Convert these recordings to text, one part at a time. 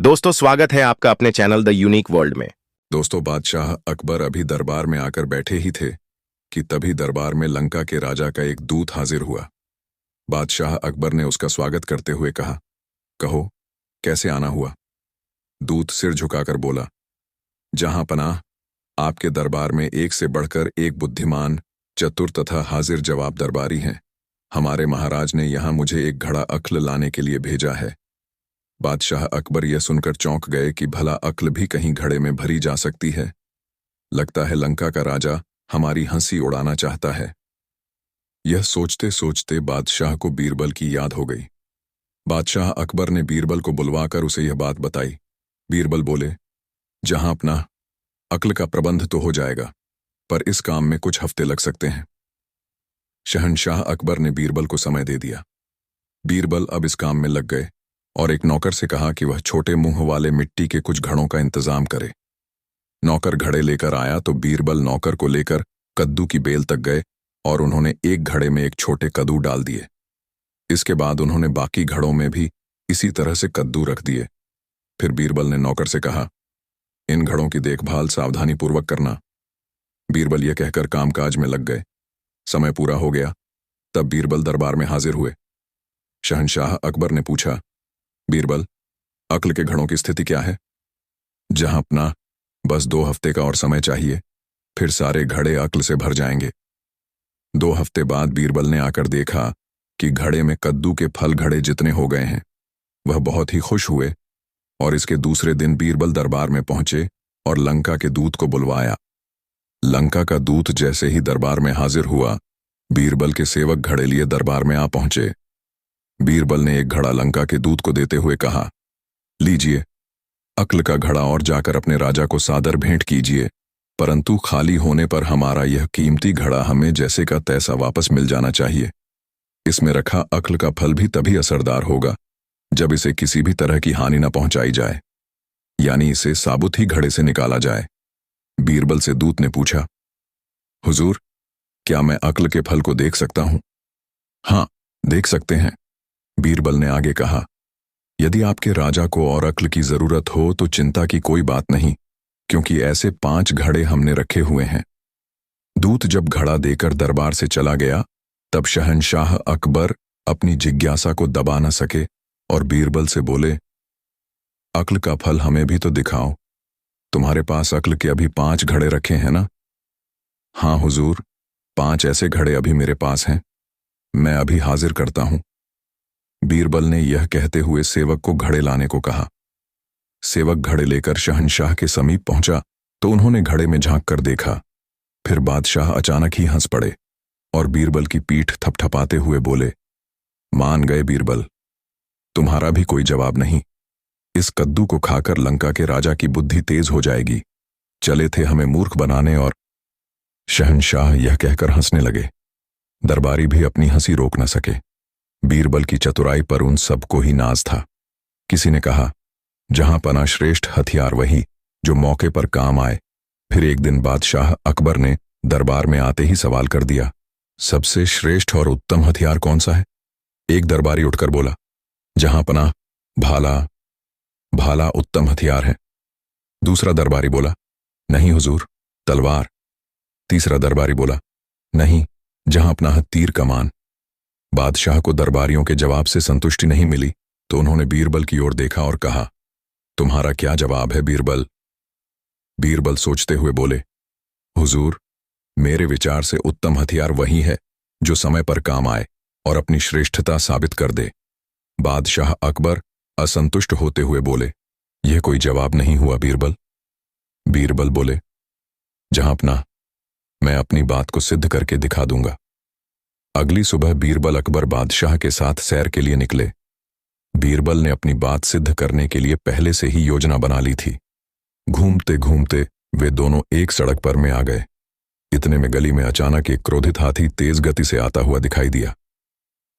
दोस्तों, स्वागत है आपका अपने चैनल द यूनिक वर्ल्ड में। दोस्तों, बादशाह अकबर अभी दरबार में आकर बैठे ही थे कि तभी दरबार में लंका के राजा का एक दूत हाजिर हुआ। बादशाह अकबर ने उसका स्वागत करते हुए कहा, कहो, कैसे आना हुआ? दूत सिर झुकाकर बोला, जहां पनाह, आपके दरबार में एक से बढ़कर एक बुद्धिमान, चतुर तथा हाजिर जवाब दरबारी हैं। हमारे महाराज ने यहां मुझे एक घड़ा अक्ल लाने के लिए भेजा है। बादशाह अकबर यह सुनकर चौंक गए कि भला अक्ल भी कहीं घड़े में भरी जा सकती है। लगता है लंका का राजा हमारी हंसी उड़ाना चाहता है। यह सोचते सोचते बादशाह को बीरबल की याद हो गई। बादशाह अकबर ने बीरबल को बुलवाकर उसे यह बात बताई। बीरबल बोले, जहां अपना अक्ल का प्रबंध तो हो जाएगा, पर इस काम में कुछ हफ्ते लग सकते हैं। शहंशाह अकबर ने बीरबल को समय दे दिया। बीरबल अब इस काम में लग गए और एक नौकर से कहा कि वह छोटे मुंह वाले मिट्टी के कुछ घड़ों का इंतजाम करे। नौकर घड़े लेकर आया तो बीरबल नौकर को लेकर कद्दू की बेल तक गए और उन्होंने एक घड़े में एक छोटे कद्दू डाल दिए। इसके बाद उन्होंने बाकी घड़ों में भी इसी तरह से कद्दू रख दिए। फिर बीरबल ने नौकर से कहा, इन घड़ों की देखभाल सावधानी पूर्वक करना। बीरबल यह कहकर कामकाज में लग गए। समय पूरा हो गया, तब बीरबल दरबार में हाजिर हुए। शहंशाह अकबर ने पूछा, बीरबल, अक्ल के घड़ों की स्थिति क्या है? जहां अपना बस 2 हफ्ते का और समय चाहिए, फिर सारे घड़े अक्ल से भर जाएंगे। 2 हफ्ते बाद बीरबल ने आकर देखा कि घड़े में कद्दू के फल घड़े जितने हो गए हैं। वह बहुत ही खुश हुए और इसके दूसरे दिन बीरबल दरबार में पहुंचे और लंका के दूत को बुलवाया। लंका का दूत जैसे ही दरबार में हाजिर हुआ, बीरबल के सेवक घड़े लिए दरबार में आ पहुंचे। बीरबल ने एक घड़ा लंका के दूत को देते हुए कहा, लीजिए, अक्ल का घड़ा और जाकर अपने राजा को सादर भेंट कीजिए, परंतु खाली होने पर हमारा यह कीमती घड़ा हमें जैसे का तैसा वापस मिल जाना चाहिए। इसमें रखा अक्ल का फल भी तभी असरदार होगा जब इसे किसी भी तरह की हानि न पहुंचाई जाए, यानी इसे साबुत ही घड़े से निकाला जाए। बीरबल से दूत ने पूछा, हुजूर, क्या मैं अक्ल के फल को देख सकता हूं? हाँ, देख सकते हैं। बीरबल ने आगे कहा, यदि आपके राजा को और अक्ल की जरूरत हो तो चिंता की कोई बात नहीं, क्योंकि ऐसे 5 घड़े हमने रखे हुए हैं। दूत जब घड़ा देकर दरबार से चला गया, तब शहंशाह अकबर अपनी जिज्ञासा को दबा न सके और बीरबल से बोले, अक्ल का फल हमें भी तो दिखाओ। तुम्हारे पास अक्ल के अभी 5 घड़े रखे हैं ना? हाँ हुजूर, 5 ऐसे घड़े अभी मेरे पास हैं। मैं अभी हाजिर करता हूं। बीरबल ने यह कहते हुए सेवक को घड़े लाने को कहा। सेवक घड़े लेकर शहंशाह के समीप पहुंचा तो उन्होंने घड़े में झांक कर देखा। फिर बादशाह अचानक ही हंस पड़े और बीरबल की पीठ थपथपाते हुए बोले, मान गए बीरबल, तुम्हारा भी कोई जवाब नहीं। इस कद्दू को खाकर लंका के राजा की बुद्धि तेज हो जाएगी। चले थे हमें मूर्ख बनाने और... शहंशाह यह कहकर हंसने लगे। दरबारी भी अपनी हंसी रोक न सके। बीरबल की चतुराई पर उन सबको ही नाज था। किसी ने कहा, जहां पना श्रेष्ठ हथियार वही जो मौके पर काम आए। फिर एक दिन बादशाह अकबर ने दरबार में आते ही सवाल कर दिया, सबसे श्रेष्ठ और उत्तम हथियार कौन सा है? एक दरबारी उठकर बोला, जहां पना भाला भाला उत्तम हथियार है। दूसरा दरबारी बोला, नहीं हुजूर, तलवार। तीसरा दरबारी बोला, नहीं, जहां अपना तीर कमान। बादशाह को दरबारियों के जवाब से संतुष्टि नहीं मिली तो उन्होंने बीरबल की ओर देखा और कहा, तुम्हारा क्या जवाब है बीरबल? बीरबल सोचते हुए बोले, हुजूर, मेरे विचार से उत्तम हथियार वही है जो समय पर काम आए और अपनी श्रेष्ठता साबित कर दे। बादशाह अकबर असंतुष्ट होते हुए बोले, यह कोई जवाब नहीं हुआ बीरबल। बीरबल बोले, जहां अपना, मैं अपनी बात को सिद्ध करके दिखा दूंगा। अगली सुबह बीरबल अकबर बादशाह के साथ सैर के लिए निकले। बीरबल ने अपनी बात सिद्ध करने के लिए पहले से ही योजना बना ली थी। घूमते घूमते वे दोनों एक सड़क पर में आ गए। इतने में गली में अचानक एक क्रोधित हाथी तेज गति से आता हुआ दिखाई दिया।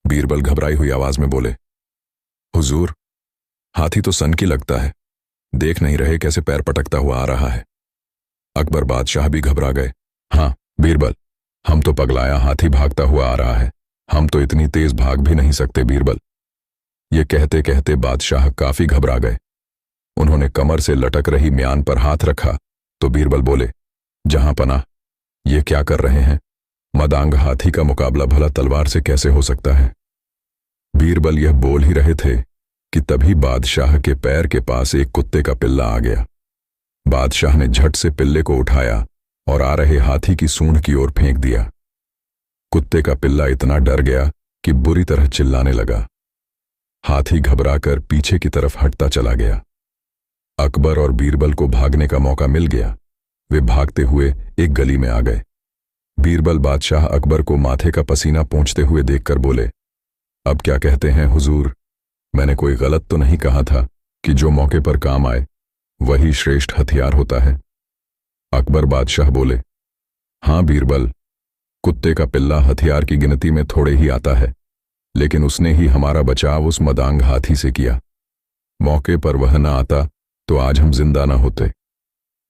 बीरबल घबराई हुई आवाज में बोले, हुजूर, हाथी तो सनकी लगता है, देख नहीं रहे कैसे पैर पटकता हुआ आ रहा है। अकबर बादशाह भी घबरा गए। हाँ बीरबल, हम तो पगलाया हाथी भागता हुआ आ रहा है, हम तो इतनी तेज भाग भी नहीं सकते बीरबल। ये कहते कहते बादशाह काफी घबरा गए। उन्होंने कमर से लटक रही म्यान पर हाथ रखा तो बीरबल बोले, जहां पनाह, ये क्या कर रहे हैं? मदांग हाथी का मुकाबला भला तलवार से कैसे हो सकता है? बीरबल यह बोल ही रहे थे कि तभी बादशाह के पैर के पास एक कुत्ते का पिल्ला आ गया। बादशाह ने झट से पिल्ले को उठाया और आ रहे हाथी की सूंड की ओर फेंक दिया। कुत्ते का पिल्ला इतना डर गया कि बुरी तरह चिल्लाने लगा। हाथी घबराकर पीछे की तरफ हटता चला गया। अकबर और बीरबल को भागने का मौका मिल गया। वे भागते हुए एक गली में आ गए। बीरबल बादशाह अकबर को माथे का पसीना पोंछते हुए देखकर बोले, अब क्या कहते हैं हुजूर? मैंने कोई गलत तो नहीं कहा था कि जो मौके पर काम आए वही श्रेष्ठ हथियार होता है? अकबर बादशाह बोले, हां बीरबल, कुत्ते का पिल्ला हथियार की गिनती में थोड़े ही आता है, लेकिन उसने ही हमारा बचाव उस मदांग हाथी से किया। मौके पर वह न आता तो आज हम जिंदा न होते।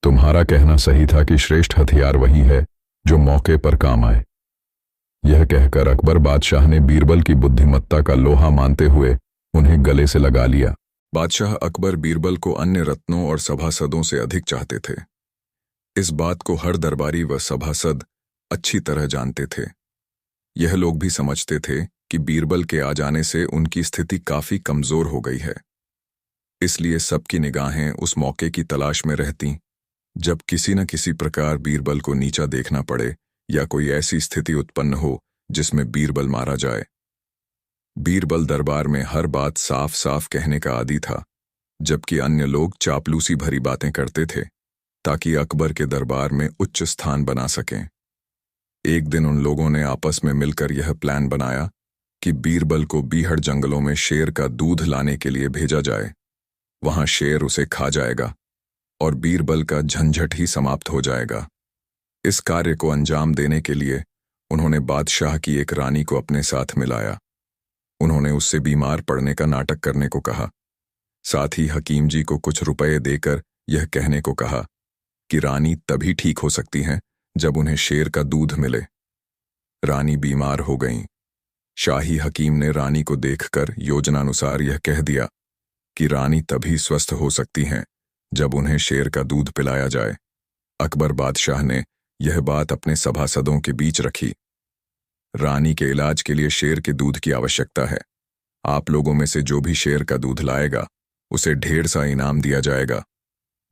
तुम्हारा कहना सही था कि श्रेष्ठ हथियार वही है जो मौके पर काम आए। यह कहकर अकबर बादशाह ने बीरबल की बुद्धिमत्ता का लोहा मानते हुए उन्हें गले से लगा लिया। बादशाह अकबर बीरबल को अन्य रत्नों और सभासदों से अधिक चाहते थे। इस बात को हर दरबारी व सभासद अच्छी तरह जानते थे। यह लोग भी समझते थे कि बीरबल के आ जाने से उनकी स्थिति काफी कमजोर हो गई है। इसलिए सबकी निगाहें उस मौके की तलाश में रहतीं जब किसी न किसी प्रकार बीरबल को नीचा देखना पड़े या कोई ऐसी स्थिति उत्पन्न हो जिसमें बीरबल मारा जाए। बीरबल दरबार में हर बात साफ साफ कहने का आदी था, जबकि अन्य लोग चापलूसी भरी बातें करते थे ताकि अकबर के दरबार में उच्च स्थान बना सकें। एक दिन उन लोगों ने आपस में मिलकर यह प्लान बनाया कि बीरबल को बीहड़ जंगलों में शेर का दूध लाने के लिए भेजा जाए। वहां शेर उसे खा जाएगा और बीरबल का झंझट ही समाप्त हो जाएगा। इस कार्य को अंजाम देने के लिए उन्होंने बादशाह की एक रानी को अपने साथ मिलाया। उन्होंने उससे बीमार पड़ने का नाटक करने को कहा। साथ ही हकीम जी को कुछ रुपए देकर यह कहने को कहा कि रानी तभी ठीक हो सकती हैं जब उन्हें शेर का दूध मिले। रानी बीमार हो गईं। शाही हकीम ने रानी को देखकर योजनानुसार यह कह दिया कि रानी तभी स्वस्थ हो सकती हैं जब उन्हें शेर का दूध पिलाया जाए। अकबर बादशाह ने यह बात अपने सभासदों के बीच रखी। रानी के इलाज के लिए शेर के दूध की आवश्यकता है। आप लोगों में से जो भी शेर का दूध लाएगा उसे ढेर सा इनाम दिया जाएगा।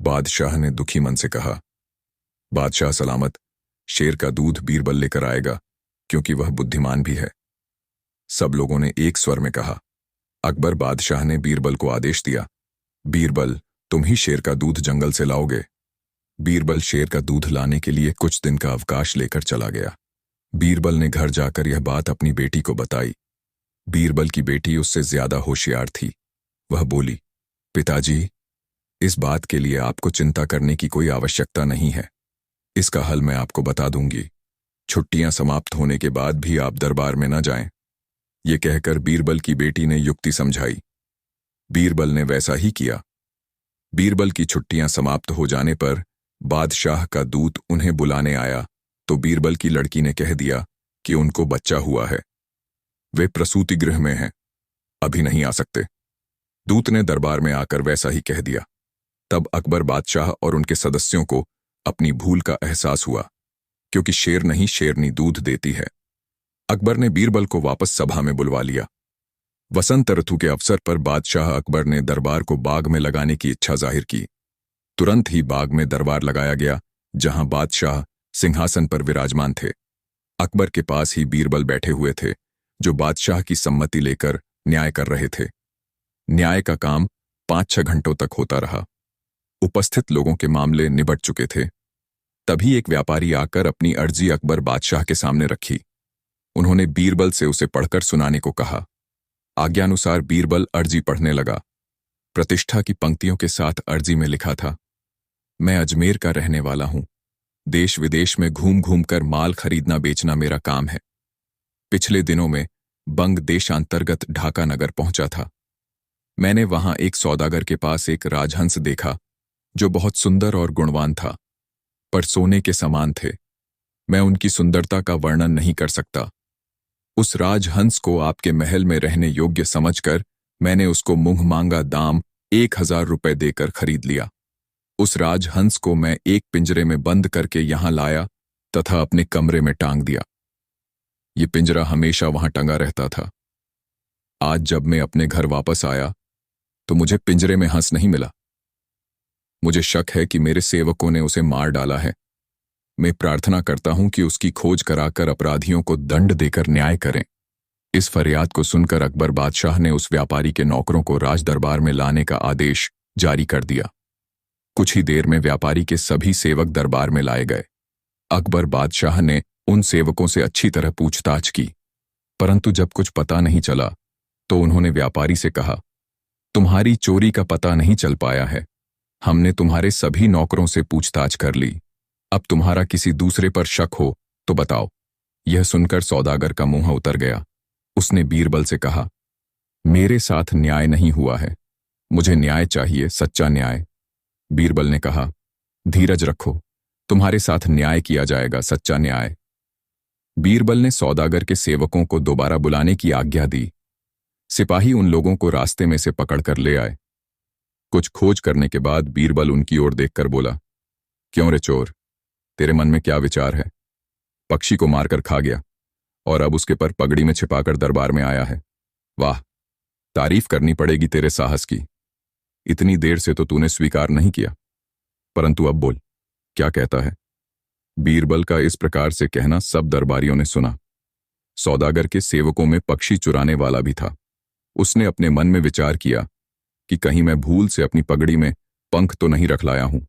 बादशाह ने दुखी मन से कहा। बादशाह सलामत, शेर का दूध बीरबल लेकर आएगा क्योंकि वह बुद्धिमान भी है। सब लोगों ने एक स्वर में कहा। अकबर बादशाह ने बीरबल को आदेश दिया, बीरबल, तुम ही शेर का दूध जंगल से लाओगे। बीरबल शेर का दूध लाने के लिए कुछ दिन का अवकाश लेकर चला गया। बीरबल ने घर जाकर यह बात अपनी बेटी को बताई। बीरबल की बेटी उससे ज्यादा होशियार थी। वह बोली, पिताजी, इस बात के लिए आपको चिंता करने की कोई आवश्यकता नहीं है। इसका हल मैं आपको बता दूंगी। छुट्टियां समाप्त होने के बाद भी आप दरबार में न जाएं। ये कहकर बीरबल की बेटी ने युक्ति समझाई। बीरबल ने वैसा ही किया। बीरबल की छुट्टियां समाप्त हो जाने पर बादशाह का दूत उन्हें बुलाने आया तो बीरबल की लड़की ने कह दिया कि उनको बच्चा हुआ है। वे प्रसूति गृह में हैं, अभी नहीं आ सकते। दूत ने दरबार में आकर वैसा ही कह दिया। तब अकबर बादशाह और उनके सदस्यों को अपनी भूल का एहसास हुआ, क्योंकि शेर नहीं शेरनी दूध देती है। अकबर ने बीरबल को वापस सभा में बुलवा लिया। वसंत ऋतु के अवसर पर बादशाह अकबर ने दरबार को बाग में लगाने की इच्छा जाहिर की। तुरंत ही बाग में दरबार लगाया गया, जहां बादशाह सिंहासन पर विराजमान थे। अकबर के पास ही बीरबल बैठे हुए थे, जो बादशाह की सम्मति लेकर न्याय कर रहे थे। न्याय का काम 5-6 घंटों तक होता रहा। उपस्थित लोगों के मामले निबट चुके थे। तभी एक व्यापारी आकर अपनी अर्जी अकबर बादशाह के सामने रखी। उन्होंने बीरबल से उसे पढ़कर सुनाने को कहा। आज्ञानुसार बीरबल अर्जी पढ़ने लगा। प्रतिष्ठा की पंक्तियों के साथ अर्जी में लिखा था, मैं अजमेर का रहने वाला हूं। देश विदेश में घूम घूम कर माल खरीदना बेचना मेरा काम है। पिछले दिनों में बंग देशांतर्गत ढाका नगर पहुंचा था। मैंने वहां एक सौदागर के पास एक राजहंस देखा जो बहुत सुंदर और गुणवान था, पर सोने के समान थे। मैं उनकी सुंदरता का वर्णन नहीं कर सकता। उस राजहंस को आपके महल में रहने योग्य समझकर मैंने उसको मुंह मांगा दाम 1000 रुपए देकर खरीद लिया। उस राजहंस को मैं एक पिंजरे में बंद करके यहां लाया तथा अपने कमरे में टांग दिया। ये पिंजरा हमेशा वहां टंगा रहता था। आज जब मैं अपने घर वापस आया तो मुझे पिंजरे में हंस नहीं मिला। मुझे शक है कि मेरे सेवकों ने उसे मार डाला है। मैं प्रार्थना करता हूं कि उसकी खोज कराकर अपराधियों को दंड देकर न्याय करें। इस फरियाद को सुनकर अकबर बादशाह ने उस व्यापारी के नौकरों को राज दरबार में लाने का आदेश जारी कर दिया। कुछ ही देर में व्यापारी के सभी सेवक दरबार में लाए गए। अकबर बादशाह ने उन सेवकों से अच्छी तरह पूछताछ की, परंतु जब कुछ पता नहीं चला तो उन्होंने व्यापारी से कहा, तुम्हारी चोरी का पता नहीं चल पाया है। हमने तुम्हारे सभी नौकरों से पूछताछ कर ली। अब तुम्हारा किसी दूसरे पर शक हो तो बताओ। यह सुनकर सौदागर का मुंह उतर गया। उसने बीरबल से कहा, मेरे साथ न्याय नहीं हुआ है। मुझे न्याय चाहिए, सच्चा न्याय। बीरबल ने कहा, धीरज रखो, तुम्हारे साथ न्याय किया जाएगा, सच्चा न्याय। बीरबल ने सौदागर के सेवकों को दोबारा बुलाने की आज्ञा दी। सिपाही उन लोगों को रास्ते में से पकड़कर ले आए। कुछ खोज करने के बाद बीरबल उनकी ओर देखकर बोला, क्यों रे चोर, तेरे मन में क्या विचार है? पक्षी को मारकर खा गया और अब उसके पर पगड़ी में छिपाकर दरबार में आया है। वाह, तारीफ करनी पड़ेगी तेरे साहस की। इतनी देर से तो तूने स्वीकार नहीं किया, परंतु अब बोल, क्या कहता है? बीरबल का इस प्रकार से कहना सब दरबारियों ने सुना। सौदागर के सेवकों में पक्षी चुराने वाला भी था। उसने अपने मन में विचार किया कि कहीं मैं भूल से अपनी पगड़ी में पंख तो नहीं रख लाया हूं।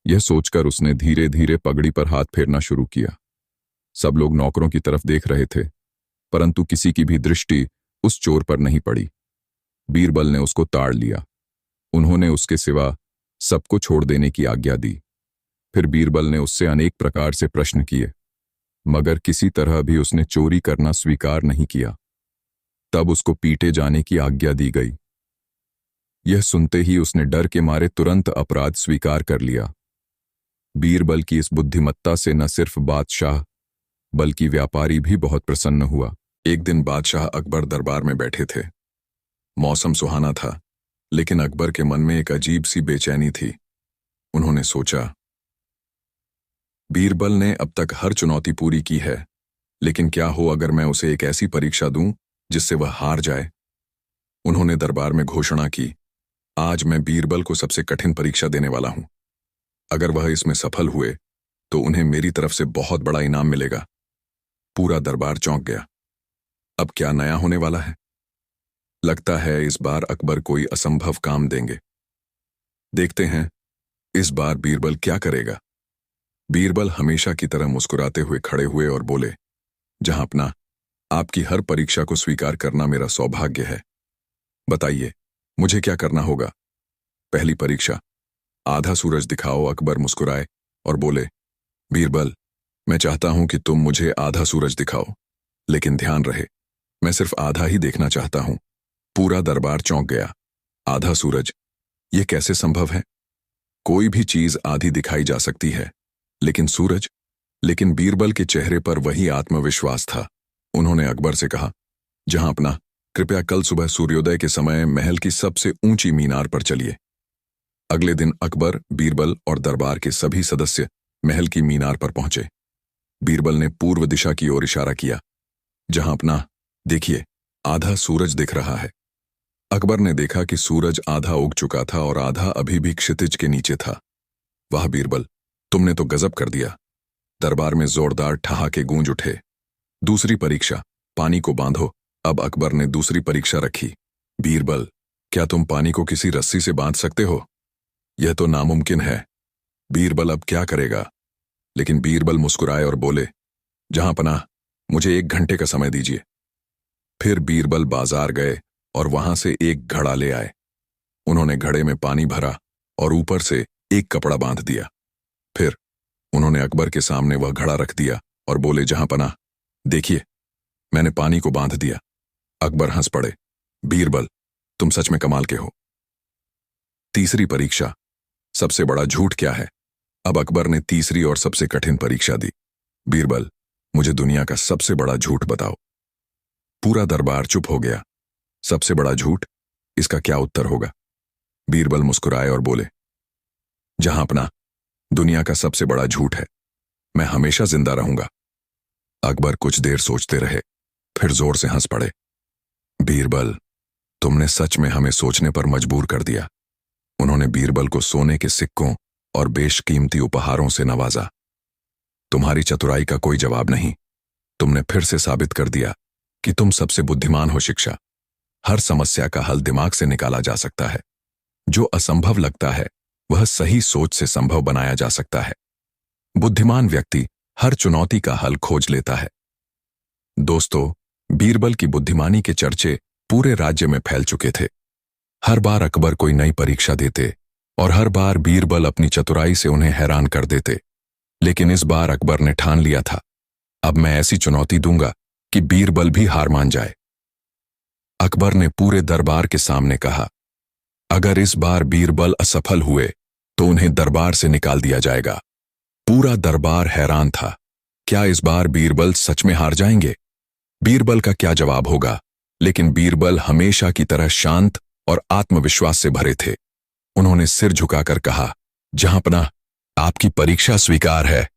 यह सोचकर उसने धीरे धीरे पगड़ी पर हाथ फेरना शुरू किया। सब लोग नौकरों की तरफ देख रहे थे, परंतु किसी की भी दृष्टि उस चोर पर नहीं पड़ी। बीरबल ने उसको ताड़ लिया। उन्होंने उसके सिवा सबको छोड़ देने की आज्ञा दी। फिर बीरबल ने उससे अनेक प्रकार से प्रश्न किए, मगर किसी तरह भी उसने चोरी करना स्वीकार नहीं किया। तब उसको पीटे जाने की आज्ञा दी गई। यह सुनते ही उसने डर के मारे तुरंत अपराध स्वीकार कर लिया। बीरबल की इस बुद्धिमत्ता से न सिर्फ बादशाह बल्कि व्यापारी भी बहुत प्रसन्न हुआ। एक दिन बादशाह अकबर दरबार में बैठे थे। मौसम सुहाना था, लेकिन अकबर के मन में एक अजीब सी बेचैनी थी। उन्होंने सोचा, बीरबल ने अब तक हर चुनौती पूरी की है, लेकिन क्या हो अगर मैं उसे एक ऐसी परीक्षा दूं जिससे वह हार जाए। उन्होंने दरबार में घोषणा की, आज मैं बीरबल को सबसे कठिन परीक्षा देने वाला हूं। अगर वह इसमें सफल हुए तो उन्हें मेरी तरफ से बहुत बड़ा इनाम मिलेगा। पूरा दरबार चौंक गया। अब क्या नया होने वाला है? लगता है इस बार अकबर कोई असंभव काम देंगे। देखते हैं इस बार बीरबल क्या करेगा। बीरबल हमेशा की तरह मुस्कुराते हुए खड़े हुए और बोले, जहांपना, आपकी हर परीक्षा को स्वीकार करना मेरा सौभाग्य है। बताइए, मुझे क्या करना होगा? पहली परीक्षा, आधा सूरज दिखाओ। अकबर मुस्कुराए और बोले, बीरबल, मैं चाहता हूं कि तुम मुझे आधा सूरज दिखाओ, लेकिन ध्यान रहे, मैं सिर्फ आधा ही देखना चाहता हूं। पूरा दरबार चौंक गया। आधा सूरज, यह कैसे संभव है? कोई भी चीज आधी दिखाई जा सकती है, लेकिन सूरज? लेकिन बीरबल के चेहरे पर वही आत्मविश्वास था। उन्होंने अकबर से कहा, जहांपना, कृपया कल सुबह सूर्योदय के समय महल की सबसे ऊंची मीनार पर चलिए। अगले दिन अकबर, बीरबल और दरबार के सभी सदस्य महल की मीनार पर पहुंचे। बीरबल ने पूर्व दिशा की ओर इशारा किया, जहांपना, देखिए, आधा सूरज दिख रहा है। अकबर ने देखा कि सूरज आधा उग चुका था और आधा अभी भी क्षितिज के नीचे था। वाह बीरबल, तुमने तो गजब कर दिया। दरबार में जोरदार ठहाके गूंज उठे। दूसरी परीक्षा, पानी को बांधो। अब अकबर ने दूसरी परीक्षा रखी। बीरबल, क्या तुम पानी को किसी रस्सी से बांध सकते हो? यह तो नामुमकिन है। बीरबल अब क्या करेगा? लेकिन बीरबल मुस्कुराए और बोले, जहांपनाह, मुझे 1 घंटे का समय दीजिए। फिर बीरबल बाजार गए और वहां से एक घड़ा ले आए। उन्होंने घड़े में पानी भरा और ऊपर से एक कपड़ा बांध दिया। फिर उन्होंने अकबर के सामने वह घड़ा रख दिया और बोले, जहांपनाह, देखिए, मैंने पानी को बांध दिया। अकबर हंस पड़े। बीरबल, तुम सच में कमाल के हो। तीसरी परीक्षा, सबसे बड़ा झूठ क्या है? अब अकबर ने तीसरी और सबसे कठिन परीक्षा दी। बीरबल, मुझे दुनिया का सबसे बड़ा झूठ बताओ। पूरा दरबार चुप हो गया। सबसे बड़ा झूठ, इसका क्या उत्तर होगा? बीरबल मुस्कुराए और बोले, जहांपना, दुनिया का सबसे बड़ा झूठ है, मैं हमेशा जिंदा रहूंगा। अकबर कुछ देर सोचते रहे, फिर जोर से हंस पड़े। बीरबल, तुमने सच में हमें सोचने पर मजबूर कर दिया। उन्होंने बीरबल को सोने के सिक्कों और बेशकीमती उपहारों से नवाजा। तुम्हारी चतुराई का कोई जवाब नहीं। तुमने फिर से साबित कर दिया कि तुम सबसे बुद्धिमान हो। शिक्षा, हर समस्या का हल दिमाग से निकाला जा सकता है। जो असंभव लगता है वह सही सोच से संभव बनाया जा सकता है। बुद्धिमान व्यक्ति हर चुनौती का हल खोज लेता है। दोस्तों, बीरबल की बुद्धिमानी के चर्चे पूरे राज्य में फैल चुके थे। हर बार अकबर कोई नई परीक्षा देते और हर बार बीरबल अपनी चतुराई से उन्हें हैरान कर देते। लेकिन इस बार अकबर ने ठान लिया था, अब मैं ऐसी चुनौती दूंगा कि बीरबल भी हार मान जाए। अकबर ने पूरे दरबार के सामने कहा, अगर इस बार बीरबल असफल हुए तो उन्हें दरबार से निकाल दिया जाएगा। पूरा दरबार हैरान था, क्या इस बार बीरबल सच में हार जाएंगे? बीरबल का क्या जवाब होगा? लेकिन बीरबल हमेशा की तरह शांत और आत्मविश्वास से भरे थे। उन्होंने सिर झुकाकर कहा, जहांपना, आपकी परीक्षा स्वीकार है।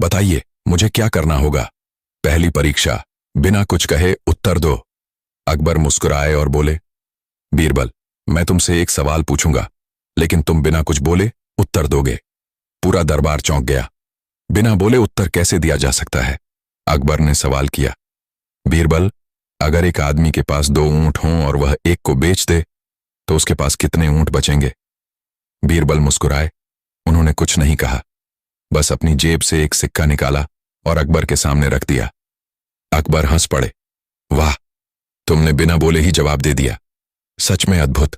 बताइए, मुझे क्या करना होगा? पहली परीक्षा, बिना कुछ कहे उत्तर दो। अकबर मुस्कुराए और बोले, बीरबल, मैं तुमसे एक सवाल पूछूंगा, लेकिन तुम बिना कुछ बोले उत्तर दोगे। पूरा दरबार चौंक गया। बिना बोले उत्तर कैसे दिया जा सकता है? अकबर ने सवाल किया। बीरबल, अगर एक आदमी के पास 2 ऊंट हों और वह एक को बेच दे तो उसके पास कितने ऊंट बचेंगे? बीरबल मुस्कुराए। उन्होंने कुछ नहीं कहा, बस अपनी जेब से एक सिक्का निकाला और अकबर के सामने रख दिया। अकबर हंस पड़े। वाह, तुमने बिना बोले ही जवाब दे दिया, सच में अद्भुत।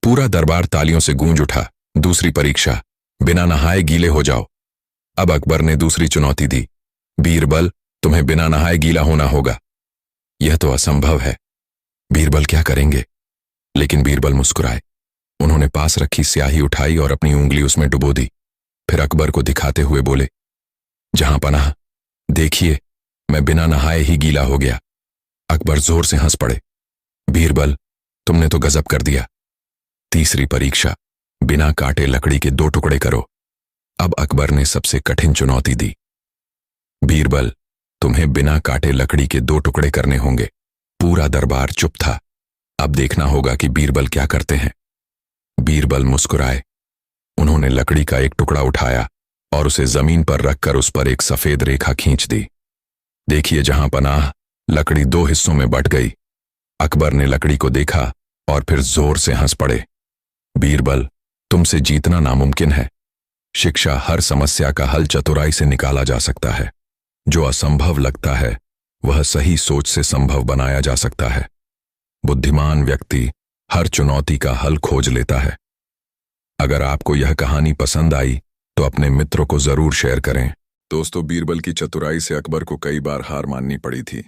पूरा दरबार तालियों से गूंज उठा। दूसरी परीक्षा, बिना नहाए गीले हो जाओ। अब अकबर ने दूसरी चुनौती दी, बीरबल, तुम्हें बिना नहाए गीला होना होगा। यह तो असंभव है। बीरबल क्या करेंगे? लेकिन बीरबल मुस्कुराए। उन्होंने पास रखी स्याही उठाई और अपनी उंगली उसमें डुबो दी। फिर अकबर को दिखाते हुए बोले, जहांपनाह, देखिए, मैं बिना नहाए ही गीला हो गया। अकबर जोर से हंस पड़े। बीरबल, तुमने तो गजब कर दिया। तीसरी परीक्षा, बिना काटे लकड़ी के 2 टुकड़े करो। अब अकबर ने सबसे कठिन चुनौती दी। बीरबल, तुम्हें बिना काटे लकड़ी के 2 टुकड़े करने होंगे। पूरा दरबार चुप था। अब देखना होगा कि बीरबल क्या करते हैं। बीरबल मुस्कुराए। उन्होंने लकड़ी का एक टुकड़ा उठाया और उसे जमीन पर रखकर उस पर एक सफेद रेखा खींच दी। देखिए जहांपनाह, लकड़ी 2 हिस्सों में बंट गई। अकबर ने लकड़ी को देखा और फिर जोर से हंस पड़े। बीरबल, तुमसे जीतना नामुमकिन है। शिक्षा, हर समस्या का हल चतुराई से निकाला जा सकता है। जो असंभव लगता है वह सही सोच से संभव बनाया जा सकता है। बुद्धिमान व्यक्ति हर चुनौती का हल खोज लेता है। अगर आपको यह कहानी पसंद आई तो अपने मित्रों को जरूर शेयर करें। दोस्तों, बीरबल की चतुराई से अकबर को कई बार हार माननी पड़ी थी,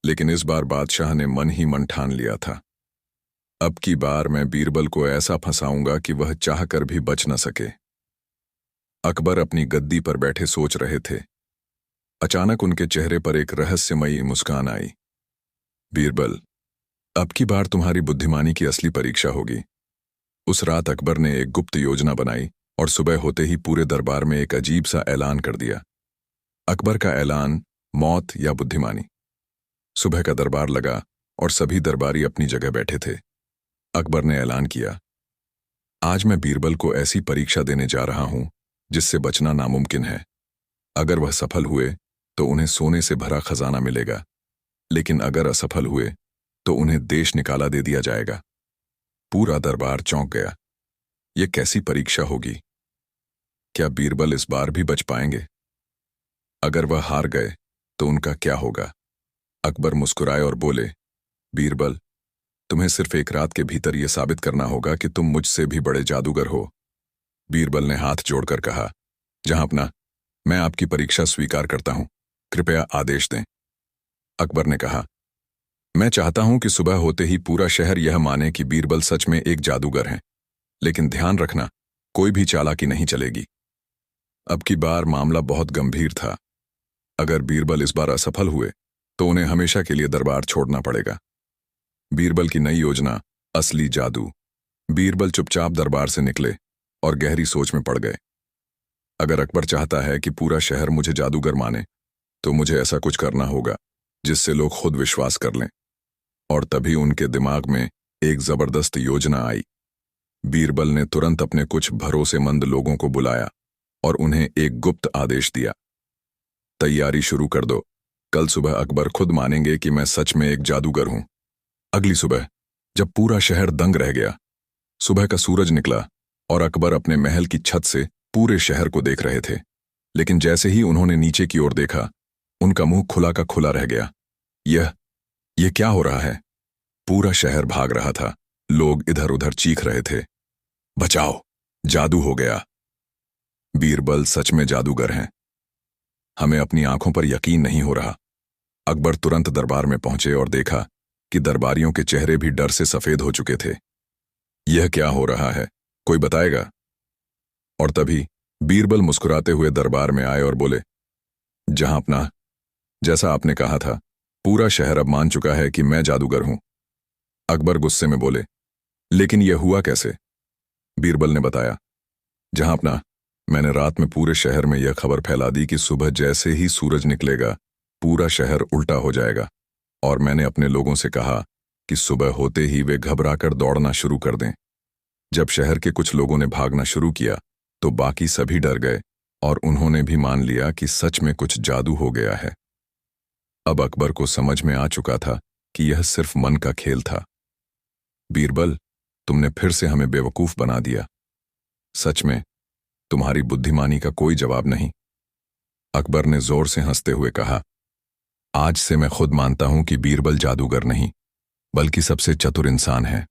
लेकिन इस बार बादशाह ने मन ही मन ठान लिया था, अब की बार मैं बीरबल को ऐसा फंसाऊंगा कि वह चाहकर भी बच न सके। अकबर अपनी गद्दी पर बैठे सोच रहे थे। अचानक उनके चेहरे पर एक रहस्यमयी मुस्कान आई। बीरबल, अब की बार तुम्हारी बुद्धिमानी की असली परीक्षा होगी। उस रात अकबर ने एक गुप्त योजना बनाई और सुबह होते ही पूरे दरबार में एक अजीब सा ऐलान कर दिया। अकबर का ऐलान, मौत या बुद्धिमानी। सुबह का दरबार लगा और सभी दरबारी अपनी जगह बैठे थे। अकबर ने ऐलान किया, आज मैं बीरबल को ऐसी परीक्षा देने जा रहा हूं जिससे बचना नामुमकिन है। अगर वह सफल हुए तो उन्हें सोने से भरा खजाना मिलेगा, लेकिन अगर असफल हुए तो उन्हें देश निकाला दे दिया जाएगा। पूरा दरबार चौंक गया। यह कैसी परीक्षा होगी? क्या बीरबल इस बार भी बच पाएंगे? अगर वह हार गए तो उनका क्या होगा? अकबर मुस्कुराए और बोले, बीरबल, तुम्हें सिर्फ एक रात के भीतर यह साबित करना होगा कि तुम मुझसे भी बड़े जादूगर हो। बीरबल ने हाथ जोड़कर कहा, जहांपना, मैं आपकी परीक्षा स्वीकार करता हूं, कृपया आदेश दें। अकबर ने कहा, मैं चाहता हूं कि सुबह होते ही पूरा शहर यह माने कि बीरबल सच में एक जादूगर हैं, लेकिन ध्यान रखना, कोई भी चालाकी नहीं चलेगी। अब की बार मामला बहुत गंभीर था। अगर बीरबल इस बार असफल हुए तो उन्हें हमेशा के लिए दरबार छोड़ना पड़ेगा। बीरबल की नई योजना, असली जादू। बीरबल चुपचाप दरबार से निकले और गहरी सोच में पड़ गए। अगर अकबर चाहता है कि पूरा शहर मुझे जादूगर माने, तो मुझे ऐसा कुछ करना होगा जिससे लोग खुद विश्वास कर लें। और तभी उनके दिमाग में एक जबरदस्त योजना आई। बीरबल ने तुरंत अपने कुछ भरोसेमंद लोगों को बुलाया और उन्हें एक गुप्त आदेश दिया। तैयारी शुरू कर दो, कल सुबह अकबर खुद मानेंगे कि मैं सच में एक जादूगर हूं। अगली सुबह जब पूरा शहर दंग रह गया, सुबह का सूरज निकला और अकबर अपने महल की छत से पूरे शहर को देख रहे थे। लेकिन जैसे ही उन्होंने नीचे की ओर देखा, उनका मुंह खुला का खुला रह गया। यह क्या हो रहा है? पूरा शहर भाग रहा था, लोग इधर उधर चीख रहे थे, बचाओ, जादू हो गया। बीरबल सच में जादूगर हैं। हमें अपनी आंखों पर यकीन नहीं हो रहा। अकबर तुरंत दरबार में पहुंचे और देखा कि दरबारियों के चेहरे भी डर से सफेद हो चुके थे। यह क्या हो रहा है, कोई बताएगा? और तभी बीरबल मुस्कुराते हुए दरबार में आए और बोले, जहांपनाह, जैसा आपने कहा था, पूरा शहर अब मान चुका है कि मैं जादूगर हूं। अकबर गुस्से में बोले, लेकिन यह हुआ कैसे? बीरबल ने बताया, जहांपनाह, मैंने रात में पूरे शहर में यह खबर फैला दी कि सुबह जैसे ही सूरज निकलेगा, पूरा शहर उल्टा हो जाएगा। और मैंने अपने लोगों से कहा कि सुबह होते ही वे घबराकर दौड़ना शुरू कर दें। जब शहर के कुछ लोगों ने भागना शुरू किया, तो बाकी सभी डर गए और उन्होंने भी मान लिया कि सच में कुछ जादू हो गया है। अब अकबर को समझ में आ चुका था कि यह सिर्फ मन का खेल था। बीरबल, तुमने फिर से हमें बेवकूफ बना दिया। सच में तुम्हारी बुद्धिमानी का कोई जवाब नहीं। अकबर ने जोर से हंसते हुए कहा, आज से मैं खुद मानता हूं कि बीरबल जादूगर नहीं, बल्कि सबसे चतुर इंसान है।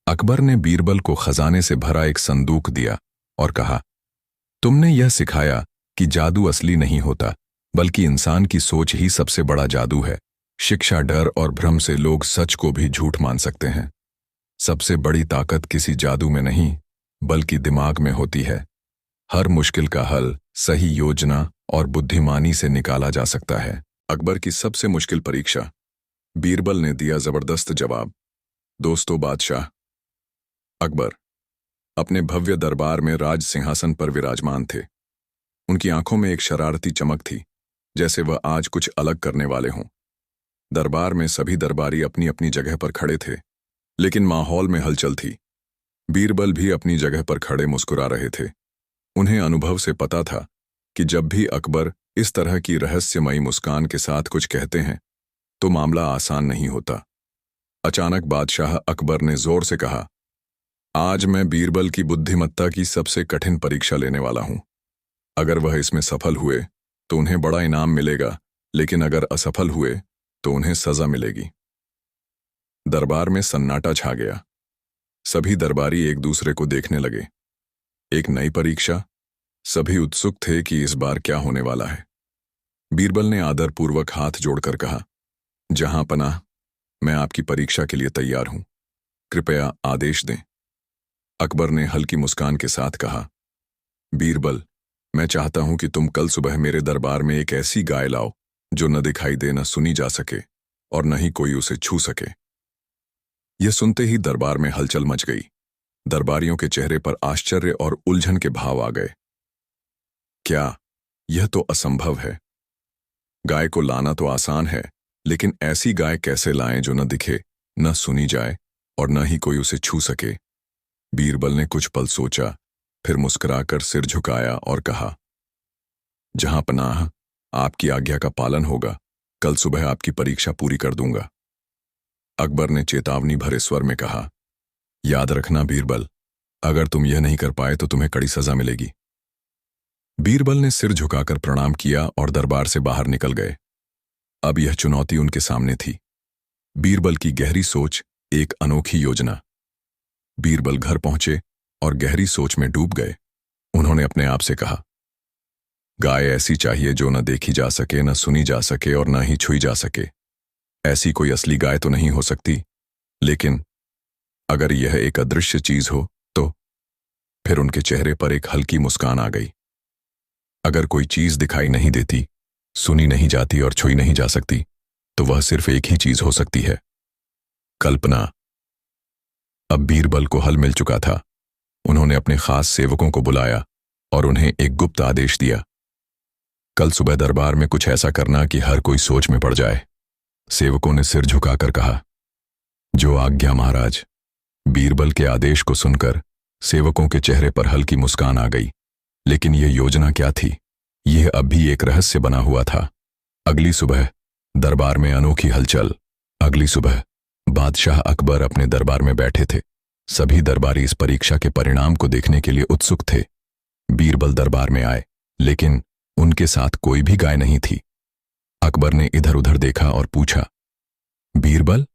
अकबर ने बीरबल को खजाने से भरा एक संदूक दिया और कहा, तुमने यह सिखाया कि जादू असली नहीं होता, बल्कि इंसान की सोच ही सबसे बड़ा जादू है। शिक्षा, डर और भ्रम से लोग सच को भी झूठ मान सकते हैं। सबसे बड़ी ताकत किसी जादू में नहीं, बल्कि दिमाग में होती है। हर मुश्किल का हल सही योजना और बुद्धिमानी से निकाला जा सकता है। अकबर की सबसे मुश्किल परीक्षा। बीरबल ने दिया जबरदस्त जवाब। दोस्तों, बादशाह अकबर अपने भव्य दरबार में राज सिंहासन पर विराजमान थे। उनकी आंखों में एक शरारती चमक थी, जैसे वह आज कुछ अलग करने वाले हों। दरबार में सभी दरबारी अपनी अपनी जगह पर खड़े थे, लेकिन माहौल में हलचल थी। बीरबल भी अपनी जगह पर खड़े मुस्कुरा रहे थे। उन्हें अनुभव से पता था कि जब भी अकबर इस तरह की रहस्यमयी मुस्कान के साथ कुछ कहते हैं, तो मामला आसान नहीं होता। अचानक बादशाह अकबर ने जोर से कहा, आज मैं बीरबल की बुद्धिमत्ता की सबसे कठिन परीक्षा लेने वाला हूं। अगर वह इसमें सफल हुए तो उन्हें बड़ा इनाम मिलेगा, लेकिन अगर असफल हुए तो उन्हें सजा मिलेगी। दरबार में सन्नाटा छा गया। सभी दरबारी एक दूसरे को देखने लगे। एक नई परीक्षा। सभी उत्सुक थे कि इस बार क्या होने वाला है। बीरबल ने आदरपूर्वक हाथ जोड़कर कहा, जहांपनाह, मैं आपकी परीक्षा के लिए तैयार हूं। कृपया आदेश दें। अकबर ने हल्की मुस्कान के साथ कहा, बीरबल, मैं चाहता हूं कि तुम कल सुबह मेरे दरबार में एक ऐसी गाय लाओ जो न दिखाई दे, न सुनी जा सके और न ही कोई उसे छू सके। यह सुनते ही दरबार में हलचल मच गई। दरबारियों के चेहरे पर आश्चर्य और उलझन के भाव आ गए। क्या? यह तो असंभव है। गाय को लाना तो आसान है, लेकिन ऐसी गाय कैसे लाएं जो न दिखे, न सुनी जाए और न ही कोई उसे छू सके? बीरबल ने कुछ पल सोचा, फिर मुस्कुराकर सिर झुकाया और कहा, जहांपनाह, आपकी आज्ञा का पालन होगा। कल सुबह आपकी परीक्षा पूरी कर दूंगा। अकबर ने चेतावनी भरे स्वर में कहा, याद रखना बीरबल, अगर तुम यह नहीं कर पाए तो तुम्हें कड़ी सजा मिलेगी। बीरबल ने सिर झुकाकर प्रणाम किया और दरबार से बाहर निकल गए। अब यह चुनौती उनके सामने थी। बीरबल की गहरी सोच, एक अनोखी योजना। बीरबल घर पहुंचे और गहरी सोच में डूब गए। उन्होंने अपने आप से कहा, गाय ऐसी चाहिए जो न देखी जा सके, न सुनी जा सके और न ही छुई जा सके। ऐसी कोई असली गाय तो नहीं हो सकती, लेकिन अगर यह एक अदृश्य चीज हो तो? फिर उनके चेहरे पर एक हल्की मुस्कान आ गई। अगर कोई चीज दिखाई नहीं देती, सुनी नहीं जाती और छुई नहीं जा सकती, तो वह सिर्फ एक ही चीज हो सकती है, कल्पना। अब बीरबल को हल मिल चुका था। उन्होंने अपने खास सेवकों को बुलाया और उन्हें एक गुप्त आदेश दिया। कल सुबह दरबार में कुछ ऐसा करना कि हर कोई सोच में पड़ जाए। सेवकों ने सिर झुकाकर कहा, जो आज्ञा महाराज। बीरबल के आदेश को सुनकर सेवकों के चेहरे पर हल्की मुस्कान आ गई। लेकिन यह योजना क्या थी, यह अब भी एक रहस्य बना हुआ था। अगली सुबह दरबार में अनोखी हलचल। अगली सुबह बादशाह अकबर अपने दरबार में बैठे थे। सभी दरबारी इस परीक्षा के परिणाम को देखने के लिए उत्सुक थे। बीरबल दरबार में आए, लेकिन उनके साथ कोई भी गाय नहीं थी। अकबर ने इधर उधर देखा और पूछा, बीरबल,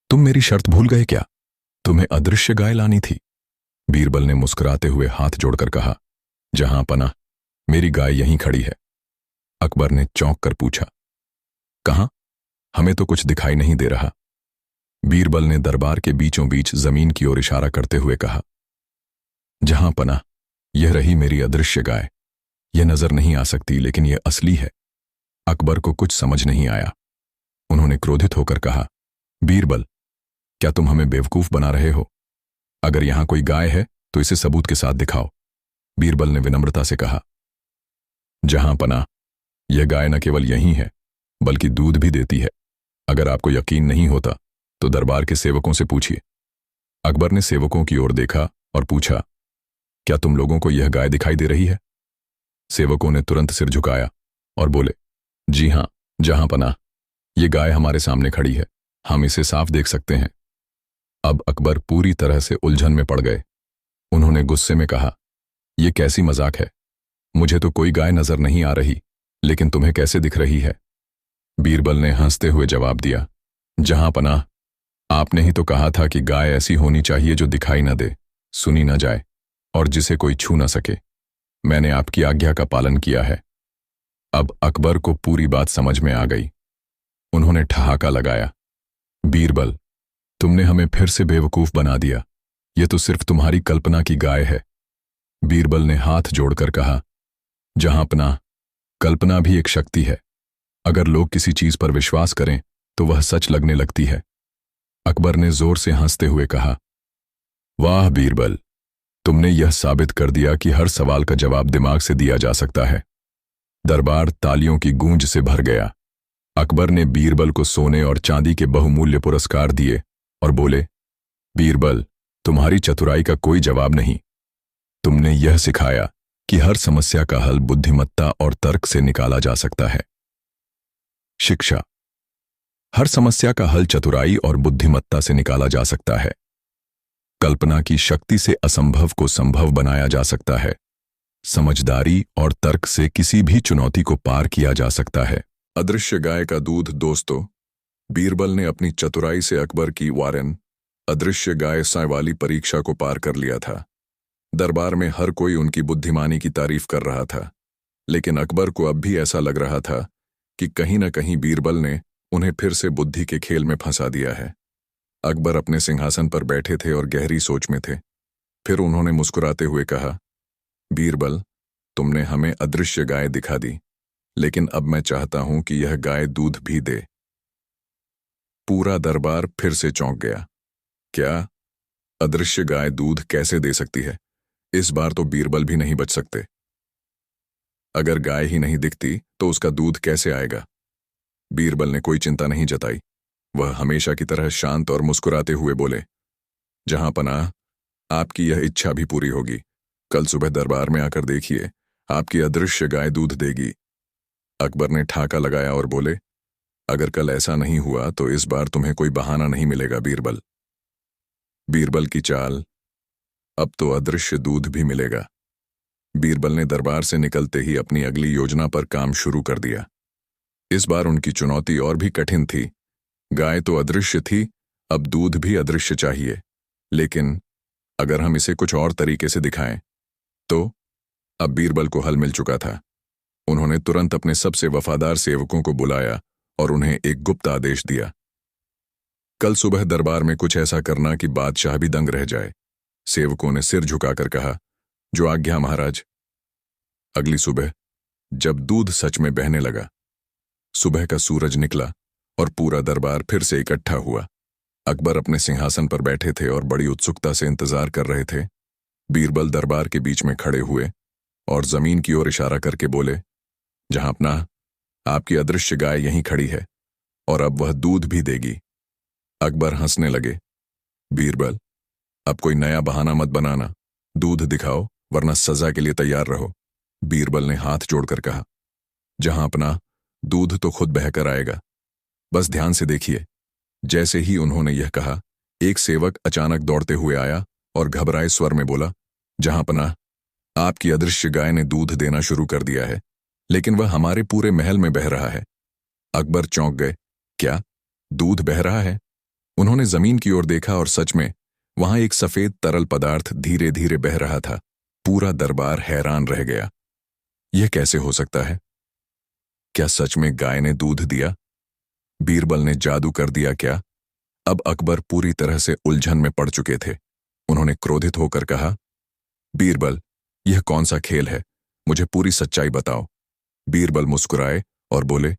तुम मेरी शर्त भूल गए क्या? तुम्हें अदृश्य गाय लानी थी। बीरबल ने मुस्कुराते हुए हाथ जोड़कर कहा, जहां पनाह, मेरी गाय यहीं खड़ी है। अकबर ने चौंक कर पूछा, कहां? हमें तो कुछ दिखाई नहीं दे रहा। बीरबल ने दरबार के बीचों बीच जमीन की ओर इशारा करते हुए कहा, जहां पनाह, यह रही मेरी अदृश्य गाय। यह नजर नहीं आ सकती, लेकिन यह असली है। अकबर को कुछ समझ नहीं आया। उन्होंने क्रोधित होकर कहा, बीरबल, क्या तुम हमें बेवकूफ बना रहे हो? अगर यहां कोई गाय है तो इसे सबूत के साथ दिखाओ। बीरबल ने विनम्रता से कहा, जहां पनाह, यह गाय न केवल यहीं है, बल्कि दूध भी देती है। अगर आपको यकीन नहीं होता तो दरबार के सेवकों से पूछिए। अकबर ने सेवकों की ओर देखा और पूछा, क्या तुम लोगों को यह गाय दिखाई दे रही है? सेवकों ने तुरंत सिर झुकाया और बोले, जी हां, जहां पनाह, यह गाय हमारे सामने खड़ी है। हम इसे साफ देख सकते हैं। अब अकबर पूरी तरह से उलझन में पड़ गए। उन्होंने गुस्से में कहा, यह कैसी मजाक है? मुझे तो कोई गाय नजर नहीं आ रही, लेकिन तुम्हें कैसे दिख रही है? बीरबल ने हंसते हुए जवाब दिया, जहां पनाह, आपने ही तो कहा था कि गाय ऐसी होनी चाहिए जो दिखाई न दे, सुनी न जाए और जिसे कोई छू न सके। मैंने आपकी आज्ञा का पालन किया है। अब अकबर को पूरी बात समझ में आ गई। उन्होंने ठहाका लगाया, बीरबल, तुमने हमें फिर से बेवकूफ बना दिया। यह तो सिर्फ तुम्हारी कल्पना की गाय है। बीरबल ने हाथ जोड़कर कहा, जहां पनाह, कल्पना भी एक शक्ति है। अगर लोग किसी चीज पर विश्वास करें तो वह सच लगने लगती है। अकबर ने जोर से हंसते हुए कहा, वाह बीरबल, तुमने यह साबित कर दिया कि हर सवाल का जवाब दिमाग से दिया जा सकता है। दरबार तालियों की गूंज से भर गया। अकबर ने बीरबल को सोने और चांदी के बहुमूल्य पुरस्कार दिए और बोले, बीरबल, तुम्हारी चतुराई का कोई जवाब नहीं। तुमने यह सिखाया कि हर समस्या का हल बुद्धिमत्ता और तर्क से निकाला जा सकता है। शिक्षा, हर समस्या का हल चतुराई और बुद्धिमत्ता से निकाला जा सकता है। कल्पना की शक्ति से असंभव को संभव बनाया जा सकता है। समझदारी और तर्क से किसी भी चुनौती को पार किया जा सकता है। अदृश्य गाय का दूध। दोस्तों, बीरबल ने अपनी चतुराई से अकबर की वारन अदृश्य गाय साय वाली परीक्षा को पार कर लिया था। दरबार में हर कोई उनकी बुद्धिमानी की तारीफ कर रहा था, लेकिन अकबर को अब भी ऐसा लग रहा था कि कहीं न कहीं बीरबल ने उन्हें फिर से बुद्धि के खेल में फंसा दिया है। अकबर अपने सिंहासन पर बैठे थे और गहरी सोच में थे। फिर उन्होंने मुस्कुराते हुए कहा, बीरबल, तुमने हमें अदृश्य गाय दिखा दी, लेकिन अब मैं चाहता हूं कि यह गाय दूध भी दे। पूरा दरबार फिर से चौंक गया। क्या? अदृश्य गाय दूध कैसे दे सकती है? इस बार तो बीरबल भी नहीं बच सकते। अगर गाय ही नहीं दिखती तो उसका दूध कैसे आएगा? बीरबल ने कोई चिंता नहीं जताई। वह हमेशा की तरह शांत और मुस्कुराते हुए बोले, जहां पनाह, आपकी यह इच्छा भी पूरी होगी। कल सुबह दरबार में आकर देखिए, आपकी अदृश्य गाय दूध देगी। अकबर ने ठाका लगाया और बोले, अगर कल ऐसा नहीं हुआ तो इस बार तुम्हें कोई बहाना नहीं मिलेगा बीरबल। बीरबल की चाल, अब तो अदृश्य दूध भी मिलेगा। बीरबल ने दरबार से निकलते ही अपनी अगली योजना पर काम शुरू कर दिया। इस बार उनकी चुनौती और भी कठिन थी। गाय तो अदृश्य थी, अब दूध भी अदृश्य चाहिए। लेकिन अगर हम इसे कुछ और तरीके से दिखाएं तो? अब बीरबल को हल मिल चुका था। उन्होंने तुरंत अपने सबसे वफादार सेवकों को बुलाया और उन्हें एक गुप्त आदेश दिया। कल सुबह दरबार में कुछ ऐसा करना कि बादशाह भी दंग रह जाए। सेवकों ने सिर झुकाकर कहा, जो आज्ञा महाराज। अगली सुबह जब दूध सच में बहने लगा, सुबह का सूरज निकला और पूरा दरबार फिर से इकट्ठा हुआ। अकबर अपने सिंहासन पर बैठे थे और बड़ी उत्सुकता से इंतजार कर रहे थे। बीरबल दरबार के बीच में खड़े हुए और जमीन की ओर इशारा करके बोले, जहां अपना आपकी अदृश्य गाय यहीं खड़ी है और अब वह दूध भी देगी। अकबर हंसने लगे। बीरबल, अब कोई नया बहाना मत बनाना, दूध दिखाओ वरना सजा के लिए तैयार रहो। बीरबल ने हाथ जोड़कर कहा, जहां अपना दूध तो खुद बहकर आएगा, बस ध्यान से देखिए। जैसे ही उन्होंने यह कहा, एक सेवक अचानक दौड़ते हुए आया और घबराए स्वर में बोला, जहां अपना आपकी अदृश्य गाय ने दूध देना शुरू कर दिया है, लेकिन वह हमारे पूरे महल में बह रहा है। अकबर चौंक गए। क्या दूध बह रहा है? उन्होंने जमीन की ओर देखा और सच में वहां एक सफेद तरल पदार्थ धीरे धीरे बह रहा था। पूरा दरबार हैरान रह गया। यह कैसे हो सकता है? क्या सच में गाय ने दूध दिया? बीरबल ने जादू कर दिया क्या? अब अकबर पूरी तरह से उलझन में पड़ चुके थे। उन्होंने क्रोधित होकर कहा, बीरबल, यह कौन सा खेल है? मुझे पूरी सच्चाई बताओ। बीरबल मुस्कुराए और बोले,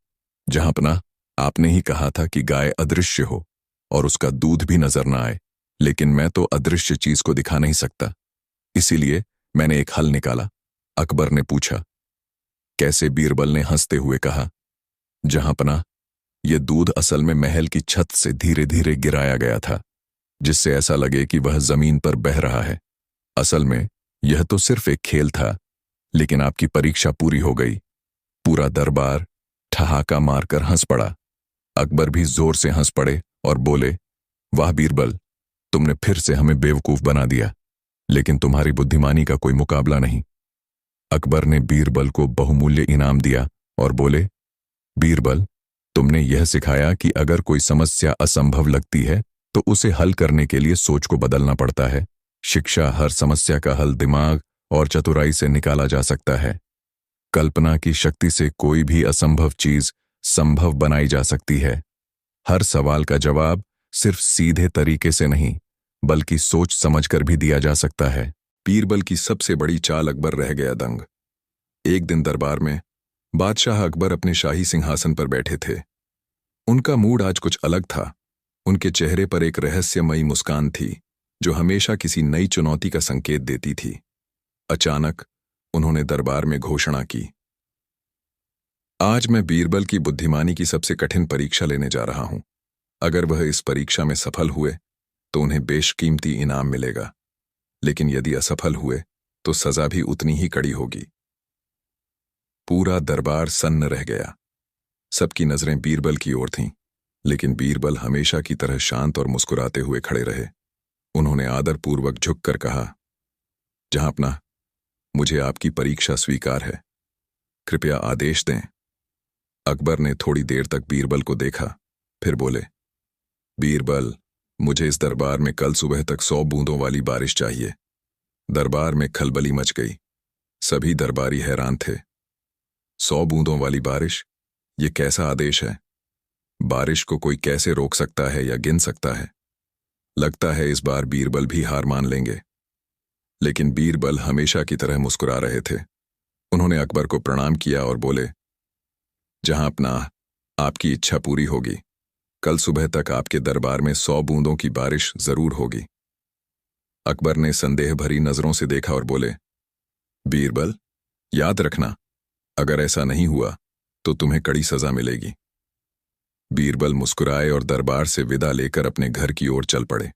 जहां अपना आपने ही कहा था कि गाय अदृश्य हो और उसका दूध भी नजर ना आए, लेकिन मैं तो अदृश्य चीज को दिखा नहीं सकता, इसीलिए मैंने एक हल निकाला। अकबर ने पूछा, कैसे? बीरबल ने हंसते हुए कहा, जहां अपना यह दूध असल में महल की छत से धीरे धीरे गिराया गया था, जिससे ऐसा लगे कि वह जमीन पर बह रहा है। असल में यह तो सिर्फ एक खेल था, लेकिन आपकी परीक्षा पूरी हो गई। पूरा दरबार ठहाका मारकर हंस पड़ा। अकबर भी जोर से हंस पड़े और बोले, वाह बीरबल, तुमने फिर से हमें बेवकूफ बना दिया, लेकिन तुम्हारी बुद्धिमानी का कोई मुकाबला नहीं। अकबर ने बीरबल को बहुमूल्य इनाम दिया और बोले, बीरबल, तुमने यह सिखाया कि अगर कोई समस्या असंभव लगती है तो उसे हल करने के लिए सोच को बदलना पड़ता है। शिक्षा हर समस्या का हल दिमाग और चतुराई से निकाला जा सकता है। कल्पना की शक्ति से कोई भी असंभव चीज संभव बनाई जा सकती है। हर सवाल का जवाब सिर्फ सीधे तरीके से नहीं, बल्कि सोच समझकर भी दिया जा सकता है। बीरबल की सबसे बड़ी चाल अकबर रह गया दंग। एक दिन दरबार में बादशाह अकबर अपने शाही सिंहासन पर बैठे थे। उनका मूड आज कुछ अलग था। उनके चेहरे पर एक रहस्यमयी मुस्कान थी, जो हमेशा किसी नई चुनौती का संकेत देती थी। अचानक उन्होंने दरबार में घोषणा की, आज मैं बीरबल की बुद्धिमानी की सबसे कठिन परीक्षा लेने जा रहा हूं। अगर वह इस परीक्षा में सफल हुए तो उन्हें बेशकीमती इनाम मिलेगा, लेकिन यदि असफल हुए तो सजा भी उतनी ही कड़ी होगी। पूरा दरबार सन्न रह गया। सबकी नजरें बीरबल की ओर थीं, लेकिन बीरबल हमेशा की तरह शांत और मुस्कुराते हुए खड़े रहे। उन्होंने आदरपूर्वक झुककर कहा, जहां अपना मुझे आपकी परीक्षा स्वीकार है, कृपया आदेश दें। अकबर ने थोड़ी देर तक बीरबल को देखा, फिर बोले, बीरबल, मुझे इस दरबार में कल सुबह तक 100 बूंदों वाली बारिश चाहिए। दरबार में खलबली मच गई। सभी दरबारी हैरान थे। 100 बूंदों वाली बारिश, ये कैसा आदेश है? बारिश को कोई कैसे रोक सकता है या गिन सकता है? लगता है इस बार बीरबल भी हार मान लेंगे। लेकिन बीरबल हमेशा की तरह मुस्कुरा रहे थे। उन्होंने अकबर को प्रणाम किया और बोले, जहां अपना आपकी इच्छा पूरी होगी, कल सुबह तक आपके दरबार में 100 बूंदों की बारिश जरूर होगी। अकबर ने संदेह भरी नजरों से देखा और बोले, बीरबल, याद रखना, अगर ऐसा नहीं हुआ तो तुम्हें कड़ी सजा मिलेगी। बीरबल मुस्कुराए और दरबार से विदा लेकर अपने घर की ओर चल पड़े।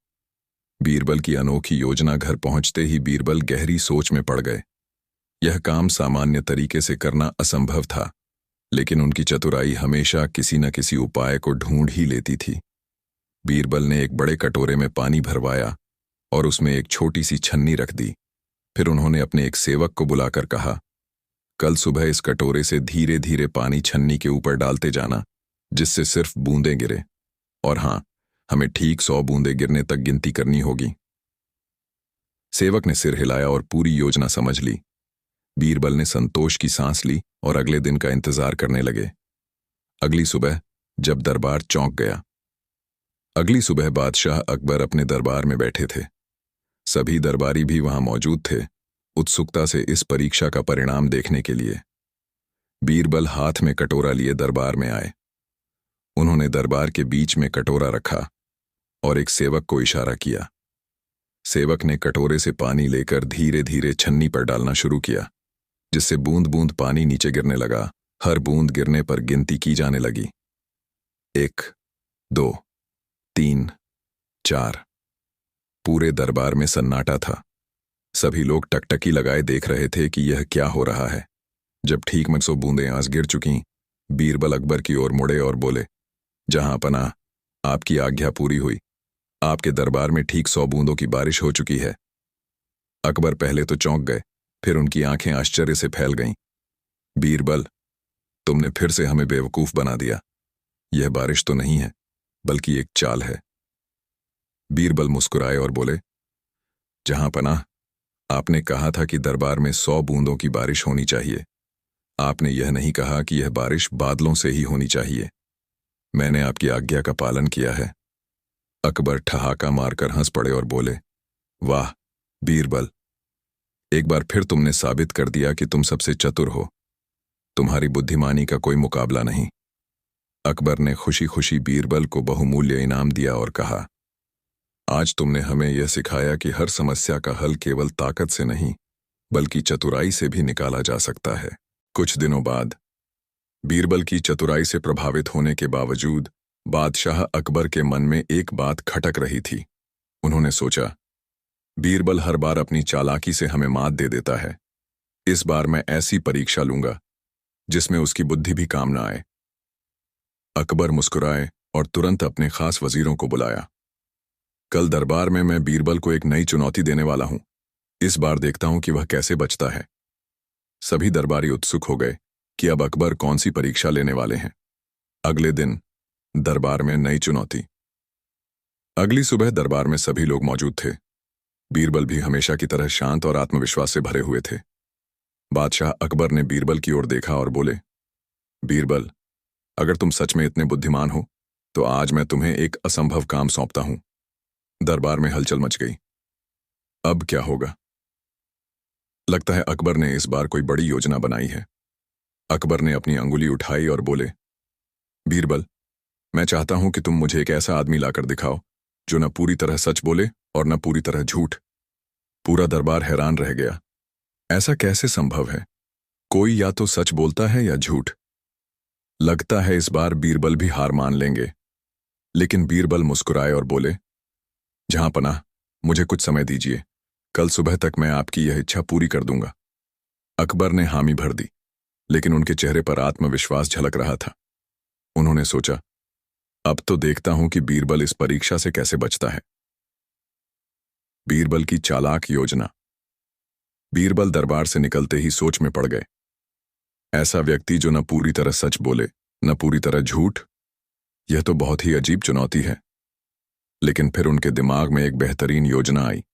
बीरबल की अनोखी योजना घर पहुंचते ही बीरबल गहरी सोच में पड़ गए। यह काम सामान्य तरीके से करना असंभव था, लेकिन उनकी चतुराई हमेशा किसी न किसी उपाय को ढूंढ ही लेती थी। बीरबल ने एक बड़े कटोरे में पानी भरवाया और उसमें एक छोटी सी छन्नी रख दी। फिर उन्होंने अपने एक सेवक को बुलाकर कहा, कल सुबह इस कटोरे से धीरे धीरे पानी छन्नी के ऊपर डालते जाना, जिससे सिर्फ बूंदें गिरे। और हां, हमें ठीक 100 बूंदें गिरने तक गिनती करनी होगी। सेवक ने सिर हिलाया और पूरी योजना समझ ली। बीरबल ने संतोष की सांस ली और अगले दिन का इंतजार करने लगे। अगली सुबह जब दरबार चौंक गया। अगली सुबह बादशाह अकबर अपने दरबार में बैठे थे। सभी दरबारी भी वहां मौजूद थे, उत्सुकता से इस परीक्षा का परिणाम देखने के लिए। बीरबल हाथ में कटोरा लिए दरबार में आए। उन्होंने दरबार के बीच में कटोरा रखा और एक सेवक को इशारा किया। सेवक ने कटोरे से पानी लेकर धीरे धीरे छन्नी पर डालना शुरू किया, जिससे बूंद बूंद पानी नीचे गिरने लगा। हर बूंद गिरने पर गिनती की जाने लगी। 1, 2, 3, 4। पूरे दरबार में सन्नाटा था। सभी लोग टकटकी लगाए देख रहे थे कि यह क्या हो रहा है। जब ठीक 100 बूंदें आस गिर चुकीं, बीरबल अकबर की ओर मुड़े और बोले, जहां पनाह, आपकी आज्ञा पूरी हुई। आपके दरबार में ठीक 100 बूंदों की बारिश हो चुकी है। अकबर पहले तो चौंक गए, फिर उनकी आंखें आश्चर्य से फैल गईं। बीरबल, तुमने फिर से हमें बेवकूफ बना दिया। यह बारिश तो नहीं है, बल्कि एक चाल है। बीरबल मुस्कुराए और बोले, जहां पनाह, आपने कहा था कि दरबार में 100 बूंदों की बारिश होनी चाहिए। आपने यह नहीं कहा कि यह बारिश बादलों से ही होनी चाहिए। मैंने आपकी आज्ञा का पालन किया है। अकबर ठहाका मारकर हंस पड़े और बोले, वाह बीरबल, एक बार फिर तुमने साबित कर दिया कि तुम सबसे चतुर हो। तुम्हारी बुद्धिमानी का कोई मुकाबला नहीं। अकबर ने खुशी खुशी बीरबल को बहुमूल्य इनाम दिया और कहा, आज तुमने हमें यह सिखाया कि हर समस्या का हल केवल ताकत से नहीं, बल्कि चतुराई से भी निकाला जा सकता है। कुछ दिनों बाद बीरबल की चतुराई से प्रभावित होने के बावजूद बादशाह अकबर के मन में एक बात खटक रही थी। उन्होंने सोचा, बीरबल हर बार अपनी चालाकी से हमें मात दे देता है। इस बार मैं ऐसी परीक्षा लूंगा जिसमें उसकी बुद्धि भी काम न आए। अकबर मुस्कुराए और तुरंत अपने खास वजीरों को बुलाया। कल दरबार में मैं बीरबल को एक नई चुनौती देने वाला हूं। इस बार देखता हूं कि वह कैसे बचता है। सभी दरबारी उत्सुक हो गए कि अब अकबर कौन सी परीक्षा लेने वाले हैं। अगले दिन दरबार में नई चुनौती। अगली सुबह दरबार में सभी लोग मौजूद थे। बीरबल भी हमेशा की तरह शांत और आत्मविश्वास से भरे हुए थे। बादशाह अकबर ने बीरबल की ओर देखा और बोले, बीरबल, अगर तुम सच में इतने बुद्धिमान हो तो आज मैं तुम्हें एक असंभव काम सौंपता हूं। दरबार में हलचल मच गई। अब क्या होगा? लगता है अकबर ने इस बार कोई बड़ी योजना बनाई है। अकबर ने अपनी अंगुली उठाई और बोले, बीरबल, मैं चाहता हूं कि तुम मुझे एक ऐसा आदमी लाकर दिखाओ जो न पूरी तरह सच बोले और न पूरी तरह झूठ। पूरा दरबार हैरान रह गया। ऐसा कैसे संभव है? कोई या तो सच बोलता है या झूठ। लगता है इस बार बीरबल भी हार मान लेंगे। लेकिन बीरबल मुस्कुराए और बोले, जहां पनाह, मुझे कुछ समय दीजिए। कल सुबह तक मैं आपकी यह इच्छा पूरी कर दूंगा। अकबर ने हामी भर दी, लेकिन उनके चेहरे पर आत्मविश्वास झलक रहा था। उन्होंने सोचा, अब तो देखता हूं कि बीरबल इस परीक्षा से कैसे बचता है। बीरबल की चालाक योजना। बीरबल दरबार से निकलते ही सोच में पड़ गए। ऐसा व्यक्ति जो न पूरी तरह सच बोले न पूरी तरह झूठ, यह तो बहुत ही अजीब चुनौती है। लेकिन फिर उनके दिमाग में एक बेहतरीन योजना आई।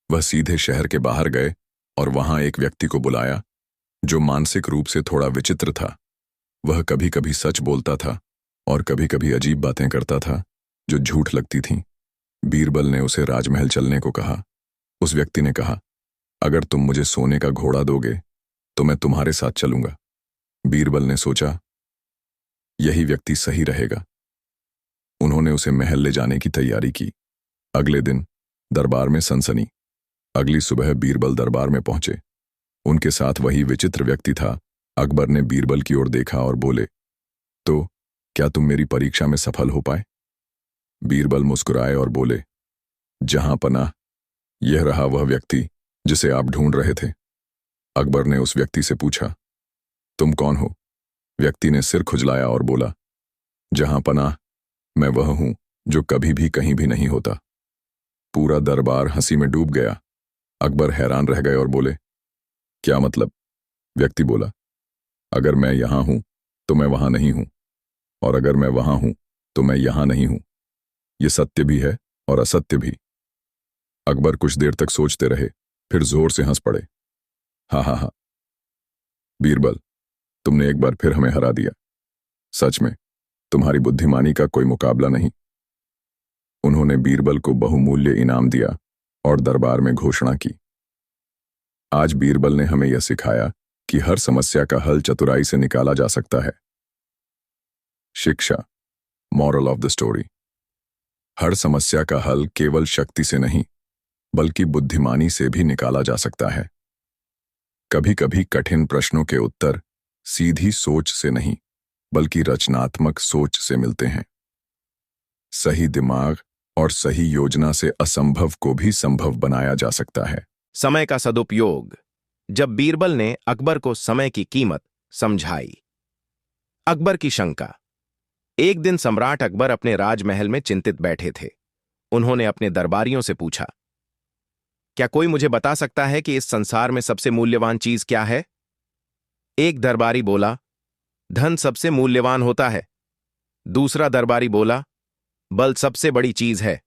वह सीधे शहर के बाहर गए और वहां एक व्यक्ति को बुलाया जो मानसिक रूप से थोड़ा विचित्र था। वह कभी कभी सच बोलता था और कभी कभी अजीब बातें करता था जो झूठ लगती थीं। बीरबल ने उसे राजमहल चलने को कहा। उस व्यक्ति ने कहा, अगर तुम मुझे सोने का घोड़ा दोगे तो मैं तुम्हारे साथ चलूंगा। बीरबल ने सोचा, यही व्यक्ति सही रहेगा। उन्होंने उसे महल ले जाने की तैयारी की। अगले दिन दरबार में सनसनी। अगली सुबह बीरबल दरबार में पहुंचे। उनके साथ वही विचित्र व्यक्ति था। अकबर ने बीरबल की ओर देखा और बोले, तो क्या तुम मेरी परीक्षा में सफल हो पाए? बीरबल मुस्कुराए और बोले, जहां पनाह, यह रहा वह व्यक्ति जिसे आप ढूंढ रहे थे। अकबर ने उस व्यक्ति से पूछा, तुम कौन हो? व्यक्ति ने सिर खुजलाया और बोला, जहां पनाह, मैं वह हूं जो कभी भी कहीं भी नहीं होता। पूरा दरबार हंसी में डूब गया। अकबर हैरान रह गए और बोले, क्या मतलब? व्यक्ति बोला, अगर मैं यहां हूं तो मैं वहां नहीं हूं, और अगर मैं वहां हूं तो मैं यहां नहीं हूं। यह सत्य भी है और असत्य भी। अकबर कुछ देर तक सोचते रहे, फिर जोर से हंस पड़े। हा हा हा, बीरबल, तुमने एक बार फिर हमें हरा दिया। सच में तुम्हारी बुद्धिमानी का कोई मुकाबला नहीं। उन्होंने बीरबल को बहुमूल्य इनाम दिया और दरबार में घोषणा की, आज बीरबल ने हमें यह सिखाया कि हर समस्या का हल चतुराई से निकाला जा सकता है। शिक्षा, मॉरल ऑफ द स्टोरी। हर समस्या का हल केवल शक्ति से नहीं, बल्कि बुद्धिमानी से भी निकाला जा सकता है। कभी कभी कठिन प्रश्नों के उत्तर सीधी सोच से नहीं, बल्कि रचनात्मक सोच से मिलते हैं। सही दिमाग और सही योजना से असंभव को भी संभव बनाया जा सकता है। समय का सदुपयोग। जब बीरबल ने अकबर को समय की कीमत समझाई। अकबर की शंका। एक दिन सम्राट अकबर अपने राजमहल में चिंतित बैठे थे। उन्होंने अपने दरबारियों से पूछा, क्या कोई मुझे बता सकता है कि इस संसार में सबसे मूल्यवान चीज क्या है? एक दरबारी बोला, धन सबसे मूल्यवान होता है। दूसरा दरबारी बोला, बल सबसे बड़ी चीज है।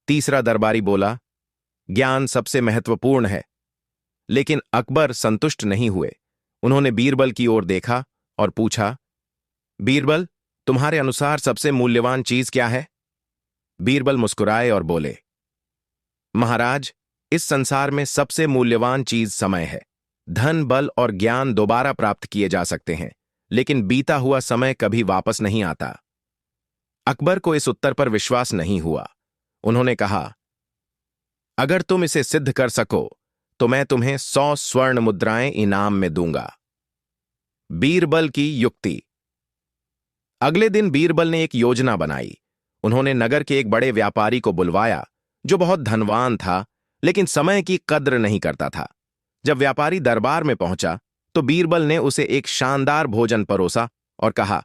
तीसरा दरबारी बोला, ज्ञान सबसे महत्वपूर्ण है। लेकिन अकबर संतुष्ट नहीं हुए। उन्होंने बीरबल की ओर देखा और पूछा, बीरबल, तुम्हारे अनुसार सबसे मूल्यवान चीज क्या है? बीरबल मुस्कुराए और बोले, महाराज, इस संसार में सबसे मूल्यवान चीज समय है। धन, बल और ज्ञान दोबारा प्राप्त किए जा सकते हैं, लेकिन बीता हुआ समय कभी वापस नहीं आता। अकबर को इस उत्तर पर विश्वास नहीं हुआ। उन्होंने कहा, अगर तुम इसे सिद्ध कर सको तो मैं तुम्हें 100 स्वर्ण मुद्राएं इनाम में दूंगा। बीरबल की युक्ति। अगले दिन बीरबल ने एक योजना बनाई। उन्होंने नगर के एक बड़े व्यापारी को बुलवाया, जो बहुत धनवान था, लेकिन समय की कद्र नहीं करता था। जब व्यापारी दरबार में पहुंचा तो बीरबल ने उसे एक शानदार भोजन परोसा और कहा,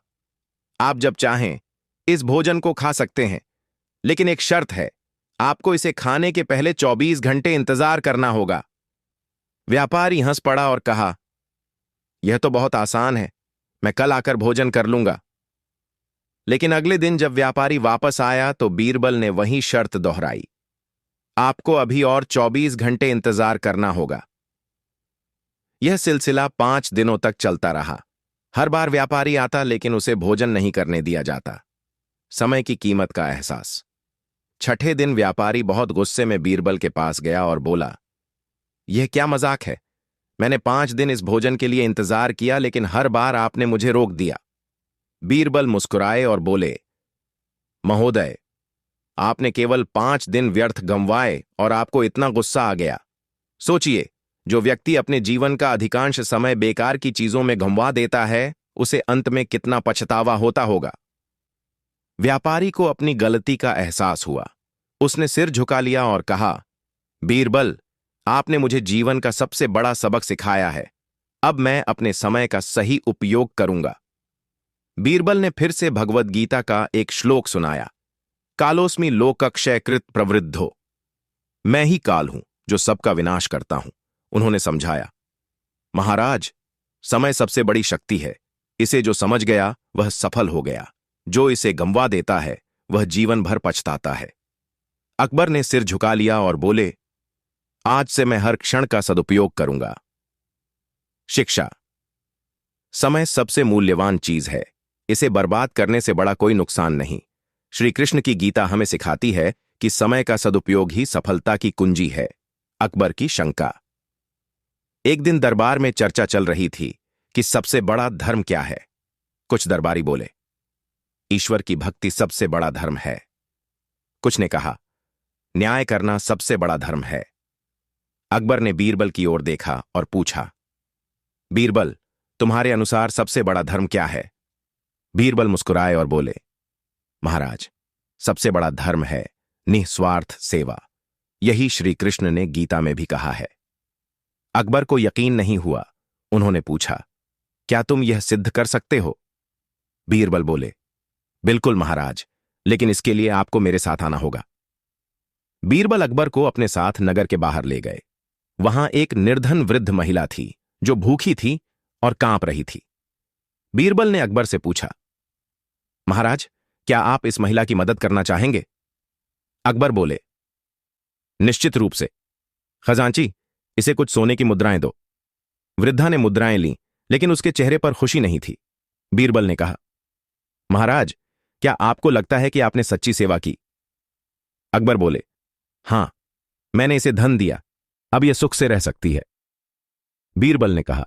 आप जब चाहें इस भोजन को खा सकते हैं, लेकिन एक शर्त है, आपको इसे खाने के पहले 24 घंटे इंतजार करना होगा। व्यापारी हंस पड़ा और कहा, यह तो बहुत आसान है, मैं कल आकर भोजन कर लूंगा। लेकिन अगले दिन जब व्यापारी वापस आया तो बीरबल ने वही शर्त दोहराई, आपको अभी और 24 घंटे इंतजार करना होगा। यह सिलसिला 5 दिनों तक चलता रहा। हर बार व्यापारी आता, लेकिन उसे भोजन नहीं करने दिया जाता। समय की कीमत का एहसास। छठे दिन व्यापारी बहुत गुस्से में बीरबल के पास गया और बोला, यह क्या मजाक है? मैंने 5 दिन इस भोजन के लिए इंतजार किया, लेकिन हर बार आपने मुझे रोक दिया। बीरबल मुस्कुराए और बोले, महोदय, आपने केवल 5 दिन व्यर्थ गंवाए और आपको इतना गुस्सा आ गया। सोचिए, जो व्यक्ति अपने जीवन का अधिकांश समय बेकार की चीजों में गंवा देता है, उसे अंत में कितना पछतावा होता होगा। व्यापारी को अपनी गलती का एहसास हुआ। उसने सिर झुका लिया और कहा, बीरबल, आपने मुझे जीवन का सबसे बड़ा सबक सिखाया है। अब मैं अपने समय का सही उपयोग करूंगा। बीरबल ने फिर से भगवद गीता का एक श्लोक सुनाया, कालोस्मि लोकक्षय कृत प्रवृद्धो। मैं ही काल हूं जो सबका विनाश करता हूं। उन्होंने समझाया, महाराज, समय सबसे बड़ी शक्ति है। इसे जो समझ गया वह सफल हो गया। जो इसे गंवा देता है वह जीवन भर पछताता है। अकबर ने सिर झुका लिया और बोले, आज से मैं हर क्षण का सदुपयोग करूंगा। शिक्षा। समय सबसे मूल्यवान चीज है। इसे बर्बाद करने से बड़ा कोई नुकसान नहीं। श्री कृष्ण की गीता हमें सिखाती है कि समय का सदुपयोग ही सफलता की कुंजी है। अकबर की शंका। एक दिन दरबार में चर्चा चल रही थी कि सबसे बड़ा धर्म क्या है। कुछ दरबारी बोले, ईश्वर की भक्ति सबसे बड़ा धर्म है। कुछ ने कहा, न्याय करना सबसे बड़ा धर्म है। अकबर ने बीरबल की ओर देखा और पूछा, बीरबल, तुम्हारे अनुसार सबसे बड़ा धर्म क्या है? बीरबल मुस्कुराए और बोले, महाराज, सबसे बड़ा धर्म है निस्वार्थ सेवा। यही श्री कृष्ण ने गीता में भी कहा है। अकबर को यकीन नहीं हुआ। उन्होंने पूछा, क्या तुम यह सिद्ध कर सकते हो? बीरबल बोले, बिल्कुल महाराज, लेकिन इसके लिए आपको मेरे साथ आना होगा। बीरबल अकबर को अपने साथ नगर के बाहर ले गए। वहां एक निर्धन वृद्ध महिला थी जो भूखी थी और कांप रही थी। बीरबल ने अकबर से पूछा, महाराज, क्या आप इस महिला की मदद करना चाहेंगे? अकबर बोले, निश्चित रूप से। खजांची, इसे कुछ सोने की मुद्राएं दो। वृद्धा ने मुद्राएं लीं, लेकिन उसके चेहरे पर खुशी नहीं थी। बीरबल ने कहा, महाराज, क्या आपको लगता है कि आपने सच्ची सेवा की? अकबर बोले, हां, मैंने इसे धन दिया, अब यह सुख से रह सकती है। बीरबल ने कहा,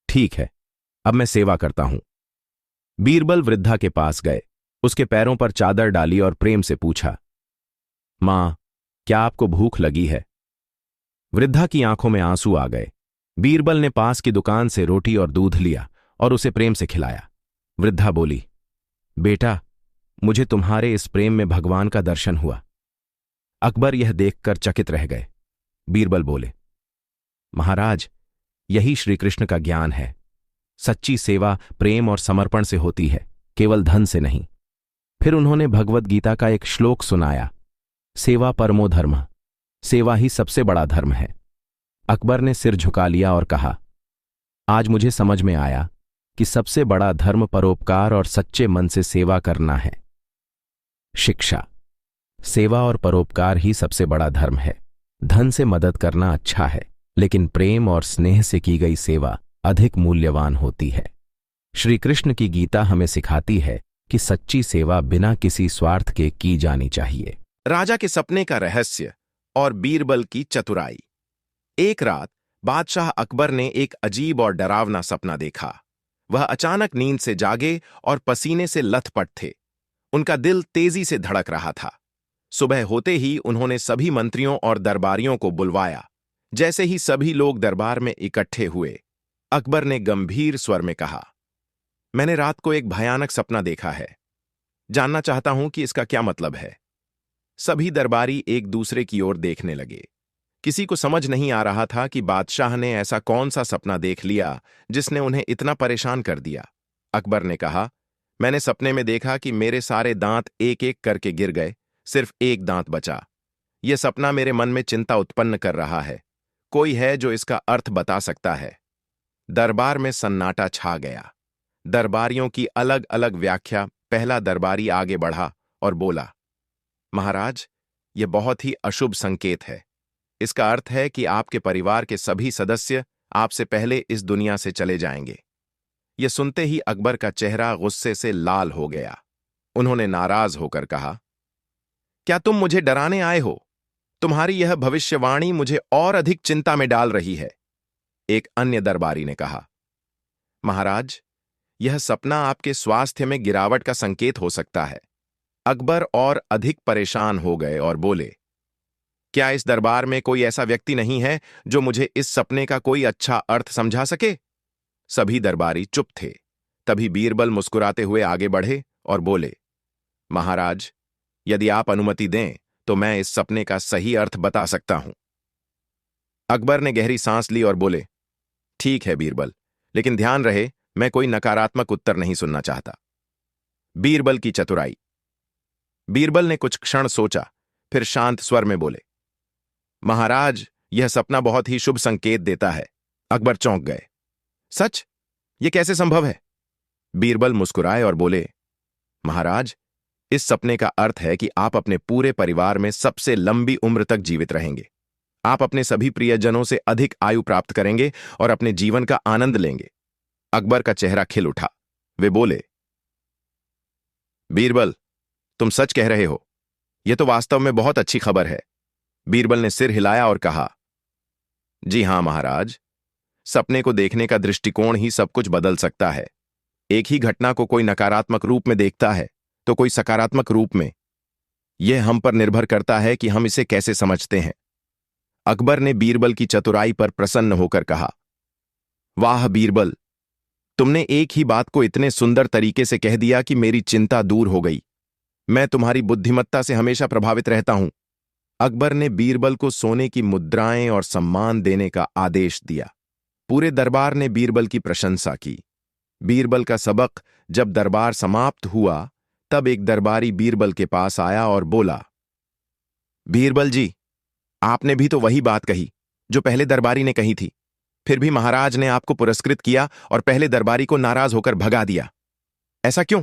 ठीक है, अब मैं सेवा करता हूं। बीरबल वृद्धा के पास गए। उसके पैरों पर चादर डाली और प्रेम से पूछा, मां, क्या आपको भूख लगी है? वृद्धा की आंखों में आंसू आ गए। बीरबल ने पास की दुकान से रोटी और दूध लिया और उसे प्रेम से खिलाया। वृद्धा बोली, बेटा, मुझे तुम्हारे इस प्रेम में भगवान का दर्शन हुआ। अकबर यह देखकर चकित रह गए। बीरबल बोले, महाराज, यही श्री कृष्ण का ज्ञान है। सच्ची सेवा प्रेम और समर्पण से होती है, केवल धन से नहीं। फिर उन्होंने भगवद गीता का एक श्लोक सुनाया, सेवा परमो धर्म, सेवा ही सबसे बड़ा धर्म है। अकबर ने सिर झुका लिया और कहा, आज मुझे समझ में आया कि सबसे बड़ा धर्म परोपकार और सच्चे मन से सेवा करना है। शिक्षा, सेवा और परोपकार ही सबसे बड़ा धर्म है। धन से मदद करना अच्छा है, लेकिन प्रेम और स्नेह से की गई सेवा अधिक मूल्यवान होती है। श्री कृष्ण की गीता हमें सिखाती है कि सच्ची सेवा बिना किसी स्वार्थ के की जानी चाहिए। राजा के सपने का रहस्य और बीरबल की चतुराई। एक रात बादशाह अकबर ने एक अजीब और डरावना सपना देखा। वह अचानक नींद से जागे और पसीने से लथपथ थे। उनका दिल तेजी से धड़क रहा था। सुबह होते ही उन्होंने सभी मंत्रियों और दरबारियों को बुलवाया। जैसे ही सभी लोग दरबार में इकट्ठे हुए, अकबर ने गंभीर स्वर में कहा, मैंने रात को एक भयानक सपना देखा है। जानना चाहता हूं कि इसका क्या मतलब है। सभी दरबारी एक दूसरे की ओर देखने लगे। किसी को समझ नहीं आ रहा था कि बादशाह ने ऐसा कौन सा सपना देख लिया जिसने उन्हें इतना परेशान कर दिया। अकबर ने कहा, मैंने सपने में देखा कि मेरे सारे दांत एक एक करके गिर गए, सिर्फ एक दांत बचा। यह सपना मेरे मन में चिंता उत्पन्न कर रहा है। कोई है जो इसका अर्थ बता सकता है? दरबार में सन्नाटा छा गया। दरबारियों की अलग अलग व्याख्या। पहला दरबारी आगे बढ़ा और बोला, महाराज, यह बहुत ही अशुभ संकेत है। इसका अर्थ है कि आपके परिवार के सभी सदस्य आपसे पहले इस दुनिया से चले जाएंगे। यह सुनते ही अकबर का चेहरा गुस्से से लाल हो गया। उन्होंने नाराज होकर कहा, क्या तुम मुझे डराने आए हो? तुम्हारी यह भविष्यवाणी मुझे और अधिक चिंता में डाल रही है। एक अन्य दरबारी ने कहा, महाराज, यह सपना आपके स्वास्थ्य में गिरावट का संकेत हो सकता है। अकबर और अधिक परेशान हो गए और बोले, क्या इस दरबार में कोई ऐसा व्यक्ति नहीं है जो मुझे इस सपने का कोई अच्छा अर्थ समझा सके? सभी दरबारी चुप थे। तभी बीरबल मुस्कुराते हुए आगे बढ़े और बोले, महाराज, यदि आप अनुमति दें तो मैं इस सपने का सही अर्थ बता सकता हूं। अकबर ने गहरी सांस ली और बोले, ठीक है बीरबल, लेकिन ध्यान रहे, मैं कोई नकारात्मक उत्तर नहीं सुनना चाहता। बीरबल की चतुराई। बीरबल ने कुछ क्षण सोचा, फिर शांत स्वर में बोले, महाराज, यह सपना बहुत ही शुभ संकेत देता है। अकबर चौंक गए। सच? यह कैसे संभव है? बीरबल मुस्कुराए और बोले, महाराज, इस सपने का अर्थ है कि आप अपने पूरे परिवार में सबसे लंबी उम्र तक जीवित रहेंगे। आप अपने सभी प्रियजनों से अधिक आयु प्राप्त करेंगे और अपने जीवन का आनंद लेंगे। अकबर का चेहरा खिल उठा। वे बोले, बीरबल, तुम सच कह रहे हो। यह तो वास्तव में बहुत अच्छी खबर है। बीरबल ने सिर हिलाया और कहा, जी हां महाराज, सपने को देखने का दृष्टिकोण ही सब कुछ बदल सकता है। एक ही घटना को कोई नकारात्मक रूप में देखता है तो कोई सकारात्मक रूप में। यह हम पर निर्भर करता है कि हम इसे कैसे समझते हैं। अकबर ने बीरबल की चतुराई पर प्रसन्न होकर कहा, वाह बीरबल, तुमने एक ही बात को इतने सुंदर तरीके से कह दिया कि मेरी चिंता दूर हो गई। मैं तुम्हारी बुद्धिमत्ता से हमेशा प्रभावित रहता हूं। अकबर ने बीरबल को सोने की मुद्राएं और सम्मान देने का आदेश दिया। पूरे दरबार ने बीरबल की प्रशंसा की। बीरबल का सबक जब दरबार समाप्त हुआ, तब एक दरबारी बीरबल के पास आया और बोला, बीरबल जी, आपने भी तो वही बात कही जो पहले दरबारी ने कही थी। फिर भी महाराज ने आपको पुरस्कृत किया और पहले दरबारी को नाराज होकर भगा दिया। ऐसा क्यों?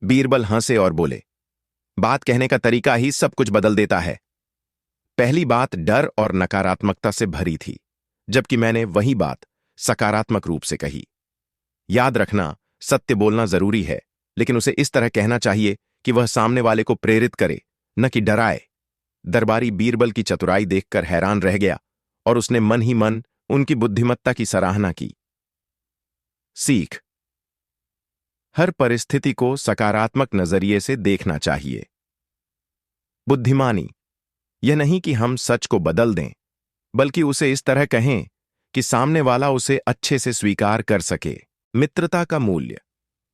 बीरबल हंसे और बोले, बात कहने का तरीका ही सब कुछ बदल देता है। पहली बात डर और नकारात्मकता से भरी थी, जबकि मैंने वही बात सकारात्मक रूप से कही। याद रखना, सत्य बोलना जरूरी है, लेकिन उसे इस तरह कहना चाहिए कि वह सामने वाले को प्रेरित करे, न कि डराए। दरबारी बीरबल की चतुराई देखकर हैरान रह गया और उसने मन ही मन उनकी बुद्धिमत्ता की सराहना की। सीख। हर परिस्थिति को सकारात्मक नजरिए से देखना चाहिए। बुद्धिमानी यह नहीं कि हम सच को बदल दें, बल्कि उसे इस तरह कहें कि सामने वाला उसे अच्छे से स्वीकार कर सके। मित्रता का मूल्य।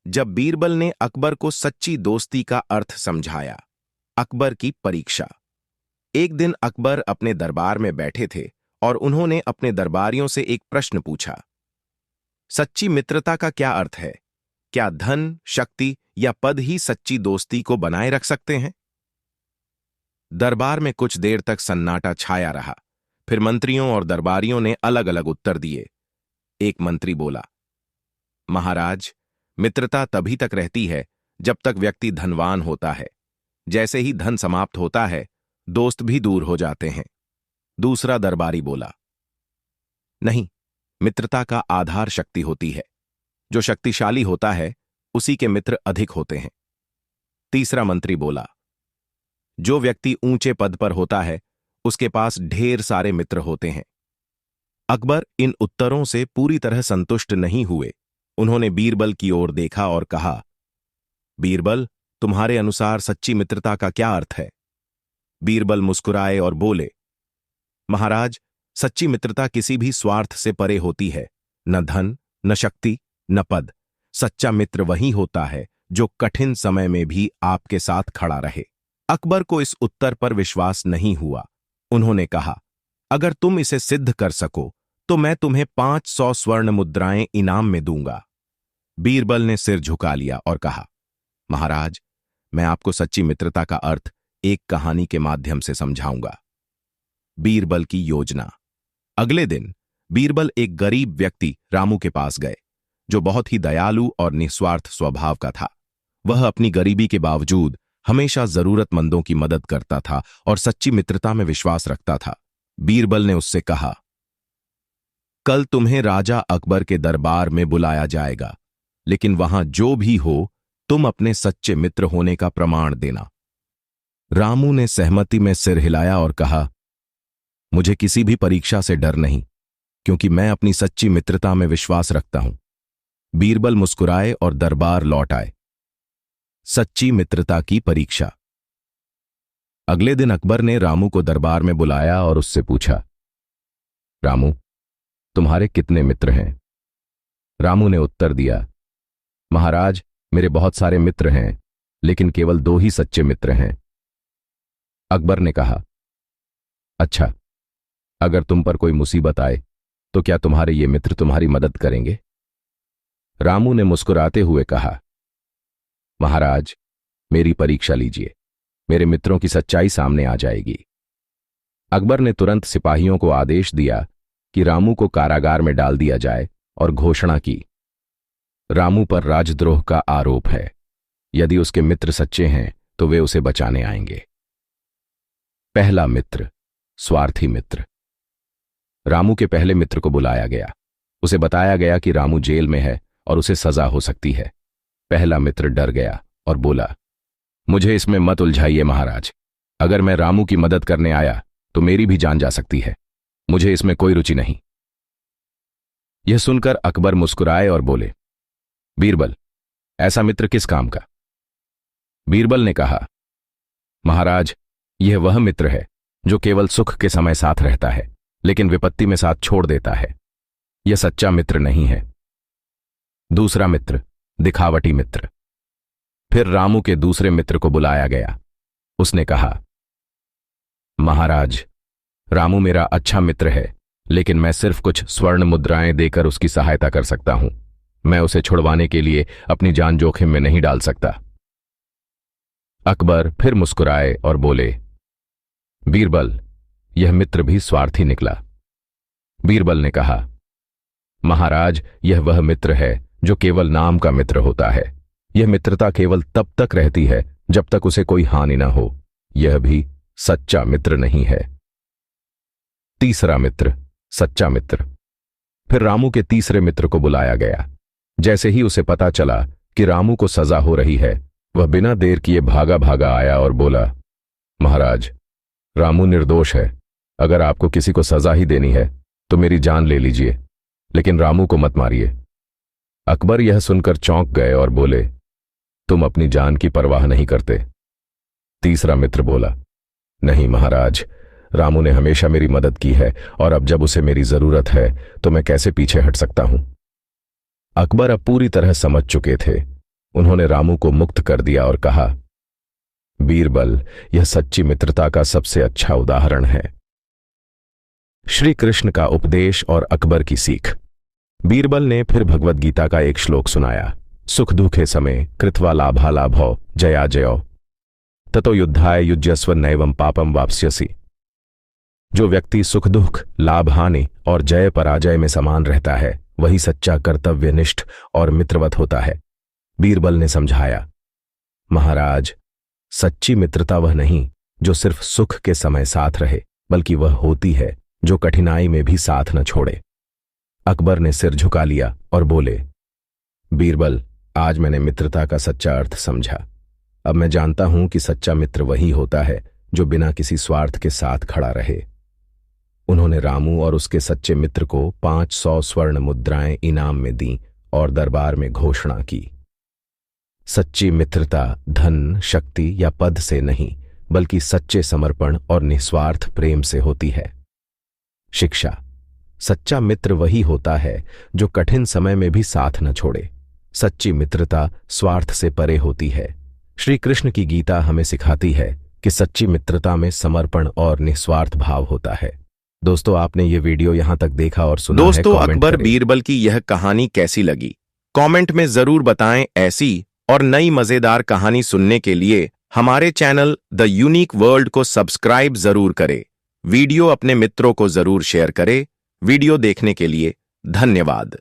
जब बीरबल ने अकबर को सच्ची दोस्ती का अर्थ समझाया। अकबर की परीक्षा। एक दिन अकबर अपने दरबार में बैठे थे और उन्होंने अपने दरबारियों से एक प्रश्न पूछा। सच्ची मित्रता का क्या अर्थ है? क्या धन, शक्ति या पद ही सच्ची दोस्ती को बनाए रख सकते हैं? दरबार में कुछ देर तक सन्नाटा छाया रहा। फिर मंत्रियों और दरबारियों ने अलग अलग उत्तर दिए। एक मंत्री बोला, महाराज, मित्रता तभी तक रहती है जब तक व्यक्ति धनवान होता है। जैसे ही धन समाप्त होता है, दोस्त भी दूर हो जाते हैं। दूसरा दरबारी बोला, नहीं, मित्रता का आधार शक्ति होती है। जो शक्तिशाली होता है उसी के मित्र अधिक होते हैं। तीसरा मंत्री बोला, जो व्यक्ति ऊंचे पद पर होता है उसके पास ढेर सारे मित्र होते हैं। अकबर इन उत्तरों से पूरी तरह संतुष्ट नहीं हुए। उन्होंने बीरबल की ओर देखा और कहा, बीरबल, तुम्हारे अनुसार सच्ची मित्रता का क्या अर्थ है? बीरबल मुस्कुराए और बोले, महाराज, सच्ची मित्रता किसी भी स्वार्थ से परे होती है। न धन, न शक्ति, न पद। सच्चा मित्र वही होता है जो कठिन समय में भी आपके साथ खड़ा रहे। अकबर को इस उत्तर पर विश्वास नहीं हुआ। उन्होंने कहा, अगर तुम इसे सिद्ध कर सको तो मैं तुम्हें 500 स्वर्ण मुद्राएं इनाम में दूंगा। बीरबल ने सिर झुका लिया और कहा, महाराज, मैं आपको सच्ची मित्रता का अर्थ एक कहानी के माध्यम से समझाऊंगा। बीरबल की योजना। अगले दिन बीरबल एक गरीब व्यक्ति रामू के पास गए, जो बहुत ही दयालु और निस्वार्थ स्वभाव का था। वह अपनी गरीबी के बावजूद हमेशा जरूरतमंदों की मदद करता था और सच्ची मित्रता में विश्वास रखता था। बीरबल ने उससे कहा, कल तुम्हें राजा अकबर के दरबार में बुलाया जाएगा, लेकिन वहां जो भी हो तुम अपने सच्चे मित्र होने का प्रमाण देना। रामू ने सहमति में सिर हिलाया और कहा, मुझे किसी भी परीक्षा से डर नहीं, क्योंकि मैं अपनी सच्ची मित्रता में विश्वास रखता हूं। बीरबल मुस्कुराए और दरबार लौट आए। सच्ची मित्रता की परीक्षा। अगले दिन अकबर ने रामू को दरबार में बुलाया और उससे पूछा, रामू, तुम्हारे कितने मित्र हैं? रामू ने उत्तर दिया, महाराज, मेरे बहुत सारे मित्र हैं, लेकिन केवल 2 ही सच्चे मित्र हैं। अकबर ने कहा, अच्छा, अगर तुम पर कोई मुसीबत आए तो क्या तुम्हारे ये मित्र तुम्हारी मदद करेंगे? रामू ने मुस्कुराते हुए कहा, महाराज, मेरी परीक्षा लीजिए, मेरे मित्रों की सच्चाई सामने आ जाएगी। अकबर ने तुरंत सिपाहियों को आदेश दिया कि रामू को कारागार में डाल दिया जाए और घोषणा की, रामू पर राजद्रोह का आरोप है। यदि उसके मित्र सच्चे हैं तो वे उसे बचाने आएंगे। पहला मित्र, स्वार्थी मित्र। रामू के पहले मित्र को बुलाया गया। उसे बताया गया कि रामू जेल में है और उसे सजा हो सकती है। पहला मित्र डर गया और बोला, मुझे इसमें मत उलझाइए महाराज। अगर मैं रामू की मदद करने आया तो मेरी भी जान जा सकती है। मुझे इसमें कोई रुचि नहीं। यह सुनकर अकबर मुस्कुराए और बोले, बीरबल, ऐसा मित्र किस काम का? बीरबल ने कहा, महाराज, यह वह मित्र है जो केवल सुख के समय साथ रहता है, लेकिन विपत्ति में साथ छोड़ देता है। यह सच्चा मित्र नहीं है। दूसरा मित्र, दिखावटी मित्र। फिर रामू के दूसरे मित्र को बुलाया गया। उसने कहा, महाराज, रामू मेरा अच्छा मित्र है, लेकिन मैं सिर्फ कुछ स्वर्ण मुद्राएं देकर उसकी सहायता कर सकता हूं। मैं उसे छुड़वाने के लिए अपनी जान जोखिम में नहीं डाल सकता। अकबर फिर मुस्कुराए और बोले, बीरबल, यह मित्र भी स्वार्थी निकला। बीरबल ने कहा, महाराज, यह वह मित्र है जो केवल नाम का मित्र होता है। यह मित्रता केवल तब तक रहती है जब तक उसे कोई हानि न हो। यह भी सच्चा मित्र नहीं है। तीसरा मित्र, सच्चा मित्र। फिर रामू के तीसरे मित्र को बुलाया गया। जैसे ही उसे पता चला कि रामू को सजा हो रही है, वह बिना देर किए भागा भागा आया और बोला, महाराज, रामू निर्दोष है। अगर आपको किसी को सजा ही देनी है तो मेरी जान ले लीजिए, लेकिन रामू को मत मारिए। अकबर यह सुनकर चौंक गए और बोले, तुम अपनी जान की परवाह नहीं करते। तीसरा मित्र बोला, नहीं महाराज, रामू ने हमेशा मेरी मदद की है और अब जब उसे मेरी जरूरत है तो मैं कैसे पीछे हट सकता हूं। अकबर अब पूरी तरह समझ चुके थे। उन्होंने रामू को मुक्त कर दिया और कहा, बीरबल, यह सच्ची मित्रता का सबसे अच्छा उदाहरण है। श्री कृष्ण का उपदेश और अकबर की सीख। बीरबल ने फिर भगवद गीता का एक श्लोक सुनाया, सुख दुखे समय कृत्वा लाभा लाभो जया जयो ततो युद्धाय युज्यस्व नैवं पापम वाप्स्यसि। जो व्यक्ति सुख दुख, लाभ हानि और जय पराजय में समान रहता है वही सच्चा कर्तव्यनिष्ठ और मित्रवत होता है। बीरबल ने समझाया, महाराज, सच्ची मित्रता वह नहीं जो सिर्फ सुख के समय साथ रहे, बल्कि वह होती है जो कठिनाई में भी साथ न छोड़े। अकबर ने सिर झुका लिया और बोले, बीरबल, आज मैंने मित्रता का सच्चा अर्थ समझा। अब मैं जानता हूं कि सच्चा मित्र वही होता है जो बिना किसी स्वार्थ के साथ खड़ा रहे। उन्होंने रामू और उसके सच्चे मित्र को 500 स्वर्ण मुद्राएं इनाम में दी और दरबार में घोषणा की। सच्ची मित्रता धन, शक्ति या पद से नहीं, बल्कि सच्चे समर्पण और निस्वार्थ प्रेम से होती है। शिक्षा। सच्चा मित्र वही होता है जो कठिन समय में भी साथ न छोड़े। सच्ची मित्रता स्वार्थ से परे होती है। श्री कृष्ण की गीता हमें सिखाती है कि सच्ची मित्रता में समर्पण और निस्वार्थ भाव होता है। दोस्तों, आपने ये वीडियो यहां तक देखा और सुना है। दोस्तों, कमेंट अकबर करें। बीरबल की यह कहानी कैसी लगी कमेंट में जरूर बताएं। ऐसी और नई मजेदार कहानी सुनने के लिए हमारे चैनल द यूनिक वर्ल्ड को सब्सक्राइब जरूर करें। वीडियो अपने मित्रों को जरूर शेयर करें। वीडियो देखने के लिए धन्यवाद।